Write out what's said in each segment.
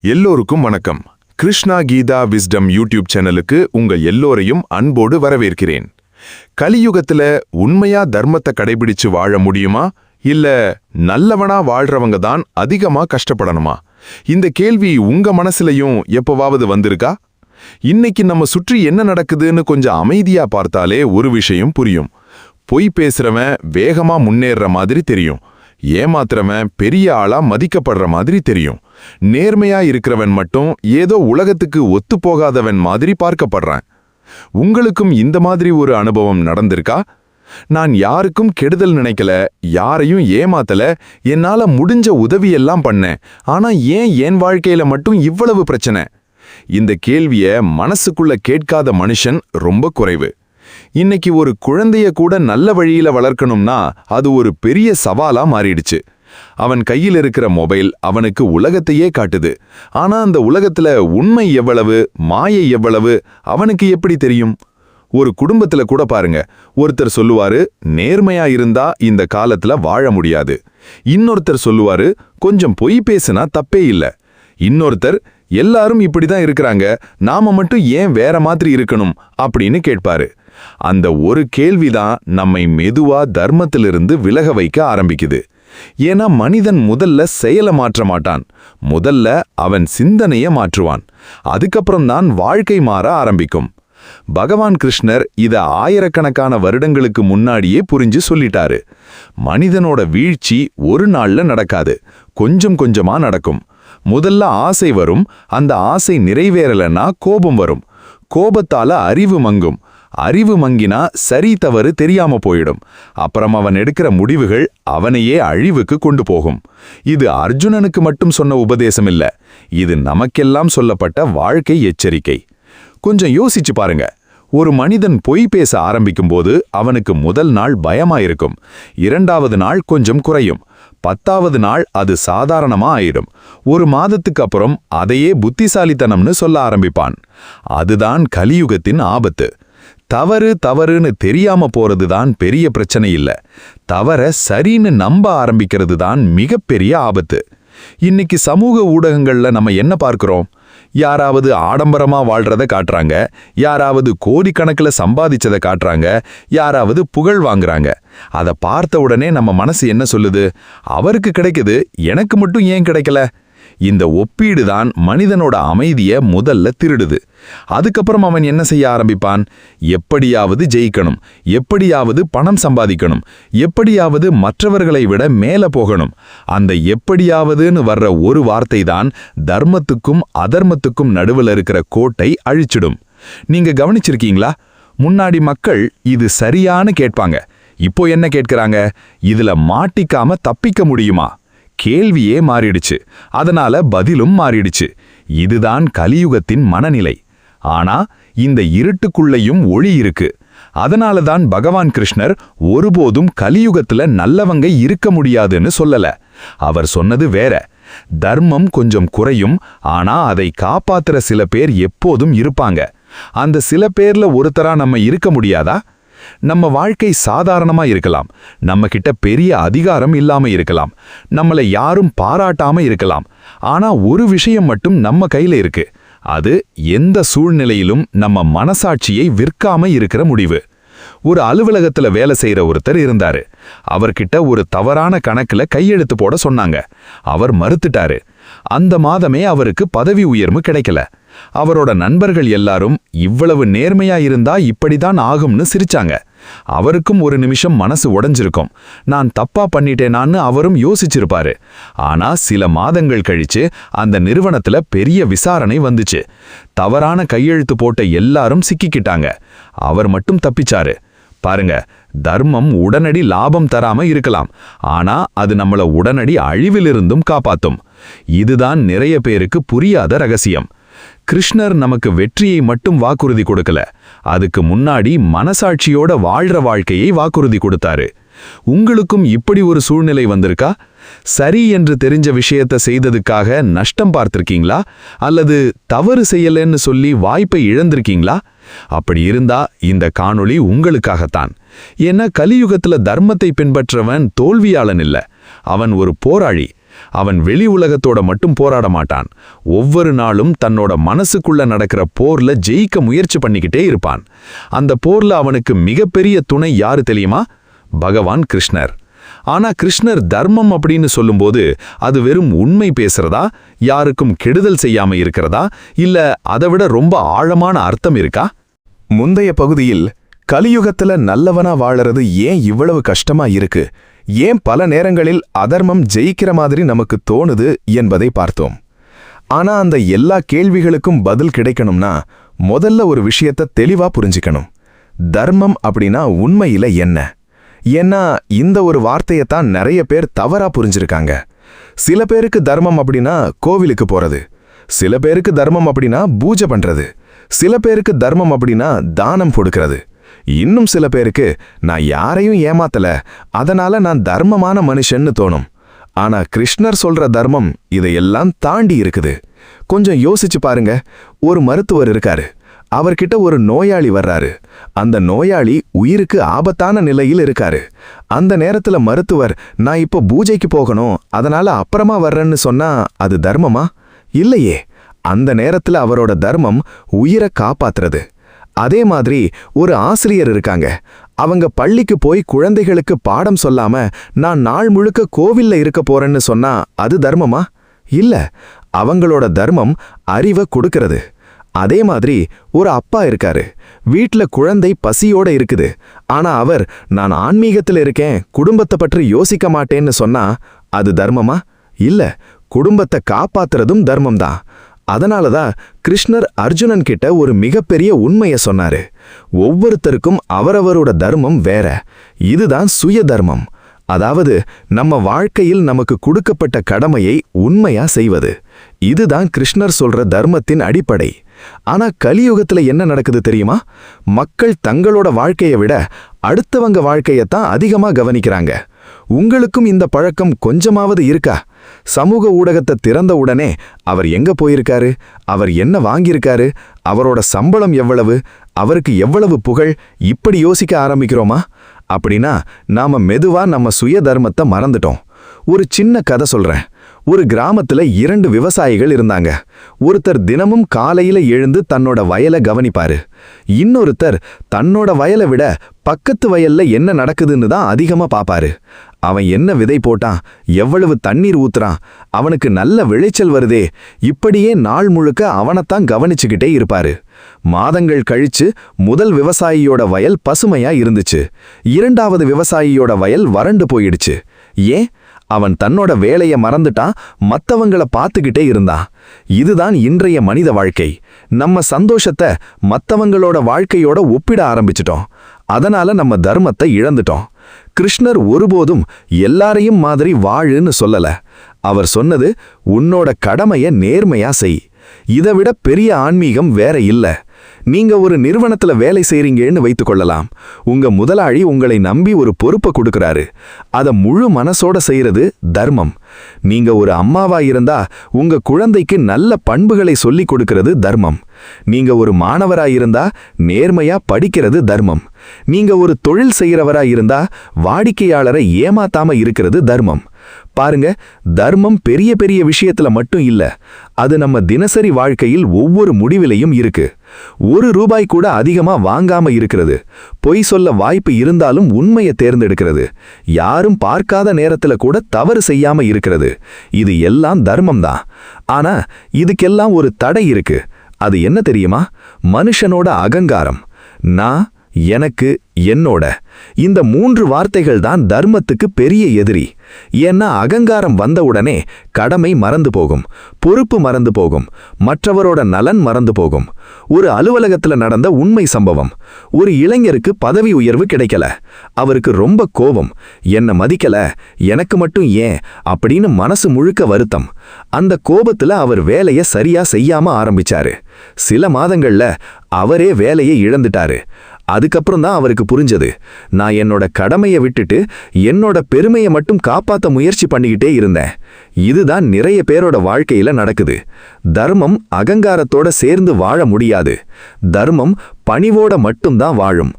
எல்லோருக்கும் வணக்கம். Krishna Geetha wisdom YouTube சேனலுக்கு உங்க எல்லோரையும் அன்போடு வரவேற்கிறேன். கலியுகத்துல உண்மையா தர்மத்தை கடைபிடிச்சு வாழ முடியுமா, இல்ல நல்லவனா வாழ்றவங்க தான் அதிகமா கஷ்டப்படணுமா? இந்த கேள்வி உங்க மனசுலயும் எப்பவாவது வந்திருக்கா? இன்னைக்கு நம்ம சுற்றி என்ன நடக்குதுன்னு கொஞ்சம் அமைதியா பார்த்தாலே ஒரு விஷயம் புரியும். பொய் பேசுறவன் வேகமா முன்னேறுற மாதிரி தெரியும். ஏமாத்துறவன் பெரிய ஆளா மதிக்கப்படுற மாதிரி தெரியும். நேர்மையா இருக்கிறவன் மட்டும் ஏதோ உலகத்துக்கு ஒத்துப்போகாதவன் மாதிரி பார்க்கப்படுறான். உங்களுக்கும் இந்த மாதிரி ஒரு அனுபவம் நடந்திருக்கா? நான் யாருக்கும் கெடுதல் நினைக்கல, யாரையும் ஏமாத்தல, என்னால முடிஞ்ச உதவியெல்லாம் பண்ணேன், ஆனா ஏன் என் வாழ்க்கையில மட்டும் இவ்வளவு பிரச்சனை? இந்த கேள்விய மனசுக்குள்ள கேட்காத மனுஷன் ரொம்ப குறைவு. இன்னைக்கு ஒரு குழந்தைய கூட நல்ல வழியில வளர்க்கணும்னா அது ஒரு பெரிய சவாலா மாறிடுச்சு. அவன் கையில் இருக்கிற மொபைல் அவனுக்கு உலகத்தையே காட்டுது. ஆனா அந்த உலகத்துல உண்மை எவ்வளவு, மாயை எவ்வளவு அவனுக்கு எப்படி தெரியும்? ஒரு குடும்பத்துல கூட பாருங்க, ஒருத்தர் சொல்லுவாரு நேர்மையா இருந்தா இந்த காலத்துல வாழ முடியாது. இன்னொருத்தர் சொல்லுவாரு கொஞ்சம் பொய் பேசுனா தப்பே இல்ல. இன்னொருத்தர் எல்லாரும் இப்படிதான் இருக்கிறாங்க, நாம மட்டும் ஏன் வேற மாதிரி இருக்கணும் அப்படின்னு கேட்பாரு. அந்த ஒரு கேள்விதான் நம்மை மெதுவா தர்மத்திலிருந்து விலக வைக்க ஆரம்பிக்குது. ஏன்னா மனிதன் முதல்ல செயலை மாற்ற மாட்டான், முதல்ல அவன் சிந்தனைய மாற்றுவான். அதுக்கப்புறம் தான் வாழ்க்கை மாற ஆரம்பிக்கும். பகவான் கிருஷ்ணர் இத ஆயிரக்கணக்கான வருடங்களுக்கு முன்னாடியே புரிஞ்சு சொல்லிட்டாரு. மனிதனோட வீழ்ச்சி ஒரு நாள்ல நடக்காது, கொஞ்சம் கொஞ்சமா நடக்கும். முதல்ல ஆசை வரும், அந்த ஆசை நிறைவேறலன்னா கோபம் வரும். கோபத்தால அறிவு மங்கும், அறிவு மங்கினா சரி தவறு தெரியாம போயிடும். அப்புறம் அவன் எடுக்கிற முடிவுகள் அவனையே அழிவுக்கு கொண்டு போகும். இது அர்ஜுனனுக்கு மட்டும் சொன்ன உபதேசம் இல்ல, இது நமக்கெல்லாம் சொல்லப்பட்ட வாழ்க்கை எச்சரிக்கை. கொஞ்சம் யோசிச்சு பாருங்க. ஒரு மனிதன் பொய் பேச ஆரம்பிக்கும் போது அவனுக்கு முதல் நாள் பயமாயிருக்கும், இரண்டாவது நாள் கொஞ்சம் குறையும், 10வது நாள் அது சாதாரணமா ஆயிடும். ஒரு மாதத்துக்கு அப்புறம் அதையே புத்திசாலித்தனம்னு சொல்ல ஆரம்பிப்பான். அதுதான் கலியுகத்தின் ஆபத்து. தவறுன்னு தெரியாம போறதுதான் பெரிய பிரச்சனை இல்ல, தவற சரின்னு நம்ப ஆரம்பிக்கிறது தான் மிகப்பெரிய ஆபத்து. இன்னைக்கு சமூக ஊடகங்கள்ல நம்ம என்ன பார்க்கிறோம்? யாராவது ஆடம்பரமா வாழ்றத காட்டுறாங்க, யாராவது கோடிக்கணக்கில் சம்பாதிச்சதை காட்டுறாங்க, யாராவது புகழ் வாங்குறாங்க. அதை பார்த்த உடனே நம்ம மனசு என்ன சொல்லுது? அவருக்கு கிடைக்குது, எனக்கு மட்டும் ஏன் கிடைக்கல? இந்த ஒப்பீடு தான் மனிதனோட அமைதியை முதல்ல திருடுது. அதுக்கப்புறம் அவன் என்ன செய்ய ஆரம்பிப்பான்? எப்படியாவது ஜெயிக்கணும், எப்படியாவது பணம் சம்பாதிக்கணும், எப்படியாவது மற்றவர்களை விட மேல போகணும். அந்த எப்படியாவதுன்னு வர்ற ஒரு வார்த்தை தான் தர்மத்துக்கும் அதர்மத்துக்கும் நடுவில் இருக்கிற கோட்டை அழிச்சிடும். நீங்க கவனிச்சிருக்கீங்களா? முன்னாடி மக்கள் இது சரியான்னு கேட்பாங்க, இப்போ என்ன கேட்கிறாங்க? இதுல மாட்டிக்காம தப்பிக்க முடியுமா? கேள்வியே மாறிடுச்சு, அதனால பதிலும் மாறிடுச்சு. இதுதான் கலியுகத்தின் மனநிலை. ஆனா இந்த இருட்டுக்குள்ளேயும் ஒளி இருக்கு. அதனாலதான் பகவான் கிருஷ்ணர் ஒருபோதும் கலியுகத்துல நல்லவங்க இருக்க முடியாதுன்னு சொல்லல. அவர் சொன்னது வேற. தர்மம் கொஞ்சம் குறையும், ஆனா அதை காப்பாத்துற சில பேர் எப்போதும் இருப்பாங்க. அந்த சில பேர்ல ஒருத்தரா நம்ம இருக்க முடியாதா? நம்ம வாழ்க்கை சாதாரணமா இருக்கலாம், நம்ம கிட்ட பெரிய அதிகாரம் இல்லாம இருக்கலாம், நம்மளை யாரும் பாராட்டாம இருக்கலாம். ஆனா ஒரு விஷயம் மட்டும் நம்ம கையில இருக்கு, அது எந்த சூழ்நிலையிலும் நம்ம மனசாட்சியை விற்காம இருக்கிற முடிவு. ஒரு அலுவலகத்துல வேலை செய்யற ஒருத்தர் இருந்தாரு. அவர்கிட்ட ஒரு தவறான கணக்குல கையெழுத்து போட சொன்னாங்க. அவர் மறுத்துட்டாரு. அந்த மாதமே அவருக்கு பதவி உயர்வு கிடைக்கல. அவரோட நண்பர்கள் எல்லாரும் இவ்வளவு நேர்மையா இருந்தா இப்படிதான் ஆகும்னு சிரிச்சாங்க. அவருக்கும் ஒரு நிமிஷம் மனசு உடைஞ்சிருக்கும், நான் தப்பா பண்ணிட்டேனான்னு அவரும் யோசிச்சிருப்பாரு. ஆனா சில மாதங்கள் கழிச்சு அந்த நிறுவனத்துல பெரிய விசாரணை வந்துச்சு. தவறான கையெழுத்து போட்ட எல்லாரும் சிக்கிக்கிட்டாங்க, அவர் மட்டும் தப்பிச்சாரு. பாருங்க, தர்மம் உடனடி லாபம் தராம இருக்கலாம், ஆனா அது நம்மள உடனடி அழிவிலிருந்தும் காப்பாத்தும். இதுதான் நிறைய பேருக்கு புரியாத ரகசியம். கிருஷ்ணர் நமக்கு வெற்றியை மட்டும் வாக்குறுதி கொடுக்கல, அதுக்கு முன்னாடி மனசாட்சியோட வாழ்ற வாழ்க்கையை வாக்குறுதி கொடுத்தாரு. உங்களுக்கும் இப்படி ஒரு சூழ்நிலை வந்திருக்கா? சரி என்று தெரிஞ்ச விஷயத்தை செய்ததுக்காக நஷ்டம் பார்த்திருக்கீங்களா? அல்லது தவறு செய்யலன்னு சொல்லி வாய்ப்பை இழந்திருக்கீங்களா? அப்படி இருந்தா இந்த காணொளி உங்களுக்காகத்தான். ஏன்னா கலியுகத்துல தர்மத்தை பின்பற்றவன் தோல்வியாளன் இல்ல, அவன் ஒரு போராளி. அவன் வெளி உலகத்தோட மட்டும் போராட மாட்டான். ஒவ்வொரு நாளும் தன்னோட மனசுக்குள்ள நடக்கிற போர்ல ஜெயிக்க முயற்சி பண்ணிக்கிட்டே இருப்பான். அந்த போர்ல அவனுக்கு மிகப்பெரிய துணை யாரு தெரியுமா? பகவான் கிருஷ்ணர். ஆனா கிருஷ்ணர் தர்மம் அப்படின்னு சொல்லும்போது அது வெறும் உண்மை பேசுறதா, யாருக்கும் கெடுதல் செய்யாம இருக்கிறதா, இல்ல அதைவிட ரொம்ப ஆழமான அர்த்தம் இருக்கா? முந்தைய பகுதியில் கலியுகத்துல நல்லவனா வாழறது ஏன் இவ்வளவு கஷ்டமா இருக்கு, ஏன் பல நேரங்களில் அதர்மம் ஜெயிக்கிற மாதிரி நமக்கு தோணுது என்பதை பார்த்தோம். ஆனா அந்த எல்லா கேள்விகளுக்கும் பதில் கிடைக்கணும்னா முதல்ல ஒரு விஷயத்த தெளிவா புரிஞ்சுக்கணும். தர்மம் அப்படின்னா உண்மையில என்ன? ஏன்னா இந்த ஒரு வார்த்தையத்தான் நிறைய பேர் தவறா புரிஞ்சிருக்காங்க. சில பேருக்கு தர்மம் அப்படின்னா கோவிலுக்கு போறது, சில பேருக்கு தர்மம் அப்படின்னா பூஜை பண்றது, சில பேருக்கு தர்மம் அப்படின்னா தானம் கொடுக்கறது, இன்னும் சில பேருக்கு நான் யாரையும் ஏமாத்தல அதனால நான் தர்மமான மனுஷன்னு தோணும். ஆனா கிருஷ்ணர் சொல்ற தர்மம் இதையெல்லாம் தாண்டி இருக்குது. கொஞ்சம் யோசிச்சு பாருங்க. ஒரு மருத்துவர் இருக்காரு, அவர்கிட்ட ஒரு நோயாளி வர்றாரு. அந்த நோயாளி உயிருக்கு ஆபத்தான நிலையில் இருக்காரு. அந்த நேரத்துல மருத்துவர் நான் இப்போ பூஜைக்கு போகணும் அதனால அப்புறமா வர்றேன்னு சொன்னா அது தர்மமா? இல்லையே. அந்த நேரத்துல அவரோட தர்மம் உயிரை காப்பாத்துறது. அதே மாதிரி ஒரு ஆசிரியர் இருக்காங்க, அவங்க பள்ளிக்கு போய் குழந்தைகளுக்கு பாடம் சொல்லாம நான் நாள் முழுக்க கோவில்ல இருக்க போறேன்னு சொன்னா அது தர்மமா? இல்ல, அவங்களோட தர்மம் அறிவை கொடுக்கறது. அதே மாதிரி ஒரு அப்பா இருக்காரு, வீட்ல குழந்தை பசியோட இருக்குது, ஆனா அவர் நான் ஆன்மீகத்துல இருக்கேன் குடும்பத்தை பற்றி யோசிக்க மாட்டேன்னு சொன்னா அது தர்மமா? இல்ல, குடும்பத்தை காப்பாத்துறதும் தர்மம்தான். அதனாலதான் கிருஷ்ணர் அர்ஜுனன் கிட்ட ஒரு மிகப்பெரிய உண்மைய சொன்னாரு. ஒவ்வொருத்தருக்கும் அவரவரோட தர்மம் வேற. இதுதான் சுய தர்மம். அதாவது நம்ம வாழ்க்கையில் நமக்கு கொடுக்கப்பட்ட கடமையை உண்மையா செய்வது. இதுதான் கிருஷ்ணர் சொல்ற தர்மத்தின் அடிப்படை. ஆனா கலியுகத்துல என்ன நடக்குது தெரியுமா? மக்கள் தங்களோட வாழ்க்கையை விட அடுத்தவங்க வாழ்க்கையத்தான் அதிகமா கவனிக்கிறாங்க. உங்களுக்கும் இந்த பழக்கம் கொஞ்சமாவது இருக்கா? சமூக ஊடகத்தை திறந்த உடனே அவர் எங்க போயிருக்காரு, அவர் என்ன வாங்கியிருக்காரு, அவரோட சம்பளம் எவ்வளவு, அவருக்கு எவ்வளவு புகழ், இப்படி யோசிக்க ஆரம்பிக்கிறோமா? அப்படின்னா நாம மெதுவா நம்ம சுய தர்மத்தை மறந்துட்டோம். ஒரு சின்ன கதை சொல்றேன். ஒரு கிராமத்துல 2 விவசாயிகள் இருந்தாங்க. ஒருத்தர் தினமும் காலையில எழுந்து தன்னோட வயலை கவனிப்பாரு. இன்னொருத்தர் தன்னோட வயலை விட பக்கத்து வயல்ல என்ன நடக்குதுன்னு தான் அதிகமா பாப்பாரு. அவன் என்ன விதை போட்டான், எவ்வளவு தண்ணீர் ஊத்துறான், அவனுக்கு நல்ல விளைச்சல் வருதே, இப்படியே நாள் முழுக்க அவனைத்தான் கவனிச்சுக்கிட்டே இருப்பாரு. மாதங்கள் கழிச்சு முதல் விவசாயியோட வயல் பசுமையா இருந்துச்சு. 2வது விவசாயியோட வயல் வறண்டு போயிடுச்சு. ஏன்? அவன் தன்னோட வேலைய மறந்துட்டான், மத்தவங்கள பார்த்துக்கிட்டே இருந்தான். இதுதான் இன்றைய மனித வாழ்க்கை. நம்ம சந்தோஷத்தை மத்தவங்களோட வாழ்க்கையோட ஒப்பிட ஆரம்பிச்சிட்டோம். அதனால நம்ம தர்மத்தை இழந்துட்டோம். கிருஷ்ணர் ஒருபோதும் எல்லாரையும் மாதிரி வாழுன்னு சொல்லல. அவர் சொன்னது உன்னோட கடமைய நேர்மையா செய். இதை விட பெரிய ஆன்மீகம் வேற இல்ல. நீங்க ஒரு நிறுவனத்துல வேலை செய்றீங்கன்னு வைத்துக்கொள்ளலாம். உங்க முதலாளி உங்களை நம்பி ஒரு பொறுப்பை கொடுக்கறாரு. அத முழு மனசோட செய்யறது தர்மம். நீங்க ஒரு அம்மாவா இருந்தா உங்க குழந்தைக்கு நல்ல பண்புகளை சொல்லிக் கொடுக்கிறது தர்மம். நீங்க ஒரு மாணவரா இருந்தா நேர்மையா படிக்கிறது தர்மம். நீங்க ஒரு தொழில் செய்யறவரா இருந்தா வாடிக்கையாளரை ஏமாத்தாம இருக்கிறது தர்மம். பாருங்க, தர்மம் பெரிய பெரிய விஷயத்துல மட்டும் இல்ல, அது நம்ம தினசரி வாழ்க்கையில் ஒவ்வொரு முடிவிலையும் இருக்கு. ₹1 கூட அதிகமா வாங்காம இருக்கிறது, பொய் சொல்ல வாய்ப்பு இருந்தாலும் உண்மையை தேர்ந்தெடுக்கிறது, யாரும் பார்க்காத நேரத்துல கூட தவறு செய்யாம இருக்கிறது. இது எல்லாம் தர்மம் தான். ஆனா இதுக்கெல்லாம் ஒரு தடை இருக்கு. அது என்ன தெரியுமா? மனுஷனோட அகங்காரம். நான், எனக்கு, என்னோட, இந்த 3 வார்த்தைகள் தான் தர்மத்துக்கு பெரிய எதிரி. ஏன்னா அகங்காரம் வந்தவுடனே கடமை மறந்து போகும், பொறுப்பு மறந்து போகும், மற்றவரோட நலன் மறந்து போகும். ஒரு அலுவலகத்துல நடந்த உண்மை சம்பவம். ஒரு இளைஞருக்கு பதவி உயர்வு கிடைக்கல. அவருக்கு ரொம்ப கோபம். என்ன மதிக்கல, எனக்கு மட்டும் ஏன் அப்படின்னு மனசு முழுக்க வருத்தம். அந்த கோபத்துல அவர் வேலையை சரியா செய்யாம ஆரம்பிச்சாரு. சில மாதங்கள்ல அவரே வேலையை இழந்துட்டாரு. அதுக்கப்புறம் தான் அவருக்கு புரிஞ்சது, நான் என்னோட கடமையை விட்டுட்டு என்னோட பெருமையை மட்டும் காப்பாத்த முயற்சி பண்ணிக்கிட்டே இருந்தேன். இதுதான் நிறைய பேரோட வாழ்க்கையில நடக்குது. தர்மம் அகங்காரத்தோட சேர்ந்து வாழ முடியாது. தர்மம் பணிவோட மட்டும்தான் வாழும்.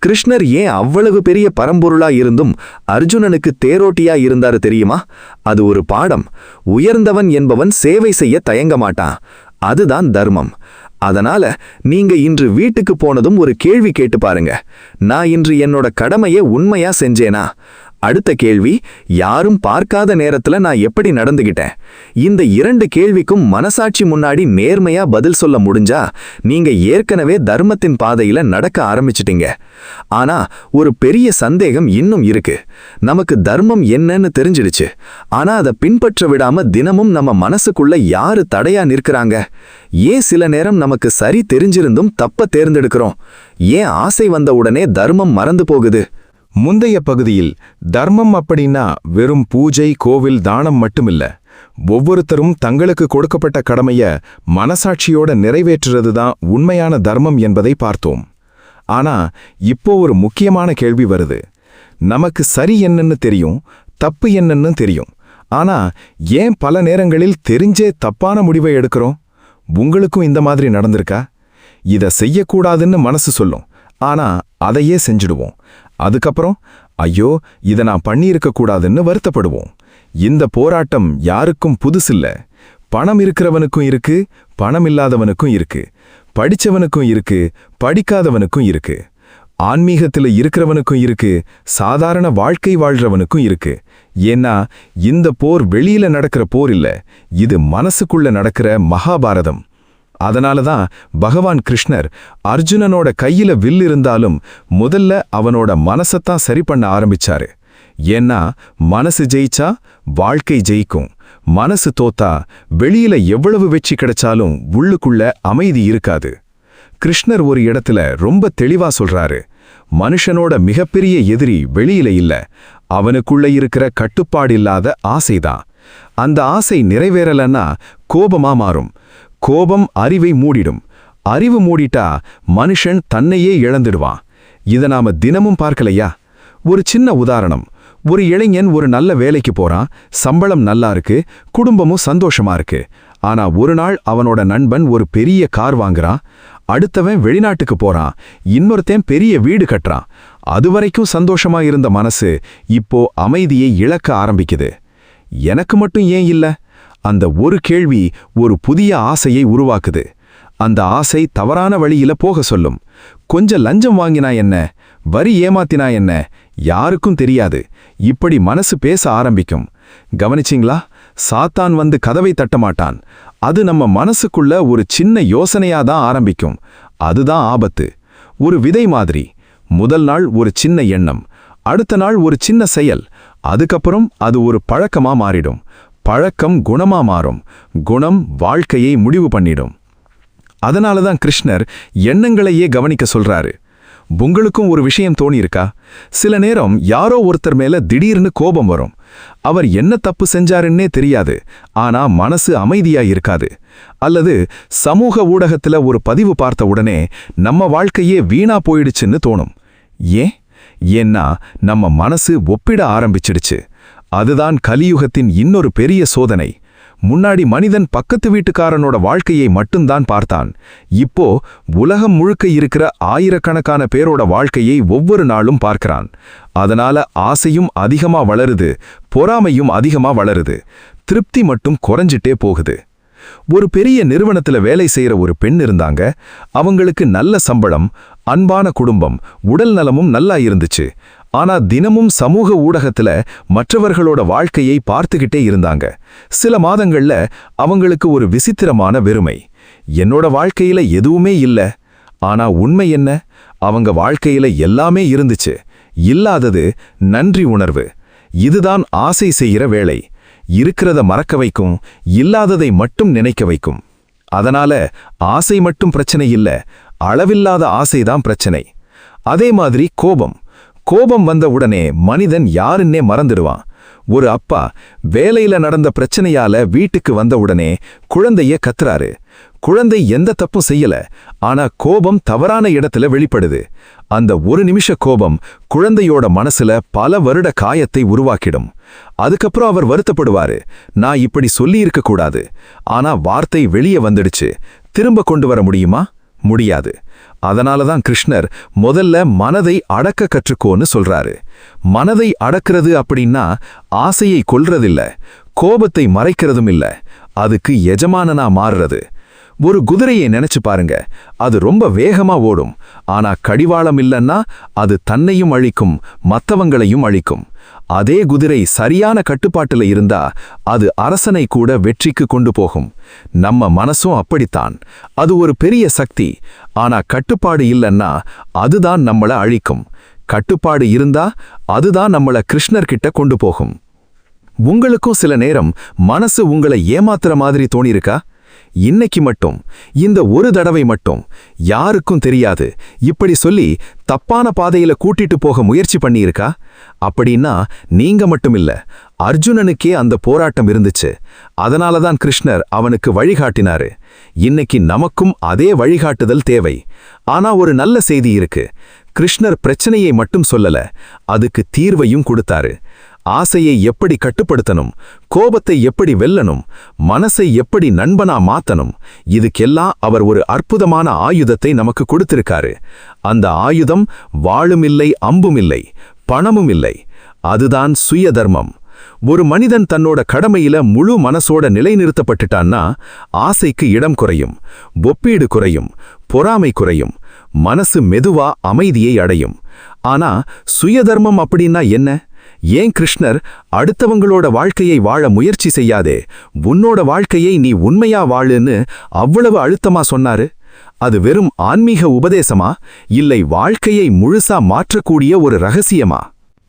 கிருஷ்ணர் ஏன் அவ்வளவு பெரிய பரம்பொருளா இருந்தும் அர்ஜுனனுக்கு தேரோட்டியா இருந்தாரு தெரியுமா? அது ஒரு பாடம். உயர்ந்தவன் என்பவன் சேவை செய்ய தயங்க மாட்டான். அதுதான் தர்மம். அதனால நீங்க இன்று வீட்டுக்கு போனதும் ஒரு கேள்வி கேட்டு பாருங்க. நான் இன்று என்னோட கடமையை உண்மையா செஞ்சேனா? அடுத்த கேள்வி, யாரும் பார்க்காத நேரத்துல நான் எப்படி நடந்துகிட்டேன்? இந்த 2 கேள்விக்கும் மனசாட்சி முன்னாடி நேர்மையா பதில் சொல்ல முடிஞ்சா நீங்க ஏற்கனவே தர்மத்தின் பாதையில நடக்க ஆரம்பிச்சிட்டீங்க. ஆனா ஒரு பெரிய சந்தேகம் இன்னும் இருக்கு. நமக்கு தர்மம் என்னன்னு தெரிஞ்சிடுச்சு. ஆனா அதை பின்பற்ற விடாம தினமும் நம்ம மனசுக்குள்ள யாரு தடையா நிற்கிறாங்க? ஏன் சில நேரம் நமக்கு சரி தெரிஞ்சிருந்தும் தப்ப தேர்ந்தெடுக்கிறோம்? ஏன் ஆசை வந்த உடனே தர்மம் மறந்து போகுது? முந்தைய பகுதியில் தர்மம் அப்படின்னா வெறும் பூஜை, கோவில், தானம் மட்டுமில்ல. ஒவ்வொருத்தரும் தங்களுக்கு கொடுக்கப்பட்ட கடமைய மனசாட்சியோட நிறைவேற்றுறது தான் உண்மையான தர்மம் என்பதை பார்த்தோம். ஆனா இப்போ ஒரு முக்கியமான கேள்வி வருது. நமக்கு சரி என்னன்னு தெரியும், தப்பு என்னன்னு தெரியும். ஆனா ஏன் பல நேரங்களில் தெரிஞ்சே தப்பான முடிவை எடுக்கிறோம்? உங்களுக்கும் இந்த மாதிரி நடந்திருக்கா? இத செய்யக்கூடாதுன்னு மனசு சொல்லும், ஆனா அதையே செஞ்சிடுவோம். அதுக்கப்புறம் ஐயோ இதை நான் பண்ணியிருக்க கூடாதுன்னு வருத்தப்படுவோம். இந்த போராட்டம் யாருக்கும் புதுசில்ல. பணம் இருக்கிறவனுக்கும் இருக்கு, பணம் இல்லாதவனுக்கும் இருக்கு. படிச்சவனுக்கும் இருக்கு, படிக்காதவனுக்கும் இருக்கு. ஆன்மீகத்துல இருக்கிறவனுக்கும் இருக்கு, சாதாரண வாழ்க்கை வாழ்றவனுக்கும் இருக்கு. ஏன்னா இந்த போர் வெளியில நடக்கிற போர் இல்ல, இது மனசுக்குள்ள நடக்கிற மகாபாரதம். அதனாலதான் பகவான் கிருஷ்ணர் அர்ஜுனனோட கையில வில் இருந்தாலும் முதல்ல அவனோட மனசத்தான் சரி பண்ண ஆரம்பிச்சாரு. ஏன்னா மனசு ஜெயிச்சா வாழ்க்கை ஜெயிக்கும். மனசு தோத்தா வெளியில எவ்வளவு வெற்றி கிடைச்சாலும் உள்ளுக்குள்ள அமைதி இருக்காது. கிருஷ்ணர் ஒரு இடத்துல ரொம்ப தெளிவா சொல்றாரு, மனுஷனோட மிகப்பெரிய எதிரி வெளியில இல்ல, அவனுக்குள்ள இருக்கிற கட்டுப்பாடில்லாத ஆசைதான். அந்த ஆசை நிறைவேறலன்னா கோபமா மாறும். கோபம் அறிவை மூடிடும். அறிவு மூடிட்டா மனுஷன் தன்னையே இழந்துடுவான். இதை நாம தினமும் பார்க்கலையா? ஒரு சின்ன உதாரணம். ஒரு இளைஞன் ஒரு நல்ல வேலைக்கு போறான், சம்பளம் நல்லா இருக்கு, குடும்பமும் சந்தோஷமா இருக்கு. ஆனா ஒரு நாள் அவனோட நண்பன் ஒரு பெரிய கார் வாங்குறான், அடுத்தவன் வெளிநாட்டுக்கு போறான், இன்னொருத்தன் பெரிய வீடு கட்டுறான். அதுவரைக்கும் சந்தோஷமா இருந்த மனசு இப்போ அமைதியை இழக்க ஆரம்பிக்குது. எனக்கு மட்டும் ஏன் இல்ல? அந்த ஒரு கேள்வி ஒரு புதிய ஆசையை உருவாக்குது. அந்த ஆசை தவறான வழியில போக சொல்லும். கொஞ்சம் லஞ்சம் வாங்கினா என்ன, வரி ஏமாத்தினா என்ன, யாருக்கும் தெரியாது. இப்படி மனசு பேச ஆரம்பிக்கும். கவனிச்சிங்களா? சாத்தான் வந்து கதவை தட்டமாட்டான். அது நம்ம மனசுக்குள்ள ஒரு சின்ன யோசனையாதான் ஆரம்பிக்கும். அதுதான் ஆபத்து. ஒரு விதை மாதிரி. முதல் நாள் ஒரு சின்ன எண்ணம், அடுத்த நாள் ஒரு சின்ன செயல், அதுக்கப்புறம் அது ஒரு பழக்கமா மாறிடும். பழக்கம் குணமா மாறும். குணம் வாழ்க்கையை முடிவு பண்ணிடும். அதனாலதான் கிருஷ்ணர் எண்ணங்களையே கவனிக்க சொல்றாரு. உங்களுக்கும் ஒரு விஷயம் தோணியிருக்கா? சில நேரம் யாரோ ஒருத்தர் மேல திடீர்னு கோபம் வரும். அவர் என்ன தப்பு செஞ்சாருன்னே தெரியாது, ஆனா மனசு அமைதியா இருக்காது. அல்லது சமூக ஊடகத்துல ஒரு பதிவு பார்த்த உடனே நம்ம வாழ்க்கையே வீணா போயிடுச்சுன்னு தோணும். ஏன்னா நம்ம மனசு ஒப்பிட ஆரம்பிச்சிடுச்சு. அதுதான் கலியுகத்தின் இன்னொரு பெரிய சோதனை. முன்னாடி மனிதன் பக்கத்து வீட்டுக்காரனோட வாழ்க்கையை மட்டும்தான் பார்த்தான். இப்போ உலகம் முழுக்க இருக்கிற ஆயிரக்கணக்கான பேரோட வாழ்க்கையை ஒவ்வொரு நாளும் பார்க்கிறான். அதனால ஆசையும் அதிகமா வளருது, பொறாமையும் அதிகமா வளருது, திருப்தி மட்டும் குறைஞ்சிட்டே போகுது. ஒரு பெரிய நிறுவனத்துல வேலை செய்யற ஒரு பெண் இருந்தாங்க. அவங்களுக்கு நல்ல சம்பளம், அன்பான குடும்பம், உடல் நலமும் நல்லா இருந்துச்சு. ஆனா தினமும் சமூக ஊடகத்துல மற்றவர்களோட வாழ்க்கையை பார்த்துக்கிட்டே இருந்தாங்க. சில மாதங்கள்ல அவங்களுக்கு ஒரு விசித்திரமான வெறுமை. என்னோட வாழ்க்கையில எதுவுமே இல்ல. ஆனா உண்மை என்ன? அவங்க வாழ்க்கையில எல்லாமே இருந்துச்சு. இல்லாதது நன்றி உணர்வு. இதுதான் ஆசை செய்கிற வேலை. இருக்கிறத மறக்க வைக்கும், இல்லாததை மட்டும் நினைக்க வைக்கும். அதனால ஆசை மட்டும் பிரச்சனை இல்ல, அளவில்லாத ஆசைதான் பிரச்சனை. அதே மாதிரி கோபம் வந்த உடனே மனிதன் யாருன்னே மறந்துடுவான். ஒரு அப்பா வேலையில நடந்த பிரச்சனையால வீட்டுக்கு வந்த உடனே குழந்தைய கத்துறாரு. குழந்தை எந்த தப்பும் செய்யல, ஆனா கோபம் தவறான இடத்துல வெளிப்படுது. அந்த ஒரு நிமிஷ கோபம் குழந்தையோட மனசுல பல வருட காயத்தை உருவாக்கிடும். அதுக்கப்புறம் அவர் வருத்தப்படுவாரு, நான் இப்படி சொல்லியிருக்க கூடாது, ஆனா வார்த்தை வெளியே வந்துடுச்சு, திரும்ப கொண்டு வர முடியுமா? முடியாது. அதனால தான் கிருஷ்ணர் முதல்ல மனதை அடக்க கற்றுக்கோன்னு சொல்றாரு. மனதை அடக்கிறது அப்படின்னா ஆசையை கொல்றதில்ல, கோபத்தை மறைக்கிறதும் இல்ல, அதுக்கு எஜமானனா மாறுறது. ஒரு குதிரையை நினைச்சு பாருங்க. அது ரொம்ப வேகமா ஓடும். ஆனா கடிவாளம் இல்லைன்னா அது தன்னையும் அழிக்கும், மத்தவங்களையும் அழிக்கும். அதே குதிரை சரியான கட்டுப்பாட்டுல இருந்தா அது அரசனை கூட வெற்றிக்கு கொண்டு போகும். நம்ம மனசும் அப்படித்தான். அது ஒரு பெரிய சக்தி. ஆனா கட்டுப்பாடு இல்லைன்னா அதுதான் நம்மள அழிக்கும். கட்டுப்பாடு இருந்தா அதுதான் நம்மள கிருஷ்ணர்கிட்ட கொண்டு போகும். உங்களுக்கும் சில நேரம் மனசு உங்களை ஏமாத்துற மாதிரி தோணிருக்கா? இன்னைக்கு மட்டும், இந்த ஒரு தடவை மட்டும், யாருக்கும் தெரியாது இப்படி சொல்லி தப்பான பாதையில கூட்டிட்டு போக முயற்சி பண்ணியிருக்கா? அப்படின்னா நீங்க மட்டுமில்ல, அர்ஜுனனுக்கே அந்த போராட்டம் இருந்துச்சு. அதனாலதான் கிருஷ்ணர் அவனுக்கு வழிகாட்டினாரு. இன்னைக்கு நமக்கும் அதே வழிகாட்டுதல் தேவை. ஆனா ஒரு நல்ல செய்தி இருக்கு. கிருஷ்ணர் பிரச்சனையை மட்டும் சொல்லல, அதுக்கு தீர்வையும் கொடுத்தாரு. ஆசையை எப்படி கட்டுப்படுத்தணும், கோபத்தை எப்படி வெல்லணும், மனசை எப்படி நண்பனா மாத்தணும், இதுக்கெல்லாம் அவர் ஒரு அற்புதமான ஆயுதத்தை நமக்கு கொடுத்திருக்காரு. அந்த ஆயுதம் வாளுமில்லை, அம்புமில்லை, பணமும் இல்லை. அதுதான் சுய தர்மம். ஒரு மனிதன் தன்னோட கடமையில முழு மனசோட நிலைநிறுத்தப்பட்டுட்டான்னா ஆசைக்கு இடம் குறையும், ஒப்பீடு குறையும், பொறாமை குறையும், மனசு மெதுவா அமைதியை அடையும். ஆனா சுயதர்மம் அப்படின்னா என்ன? ஏன் கிருஷ்ணர் அடுத்தவங்களோட வாழ்க்கையை வாழ முயற்சி செய்யாதே, உன்னோட வாழ்க்கையை நீ உண்மையா வாழுன்னு அவ்வளவு அழுத்தமா சொன்னாரு? அது வெறும் ஆன்மீக உபதேசமா, இல்லை வாழ்க்கையை முழுசா மாற்றக்கூடிய ஒரு ரகசியமா?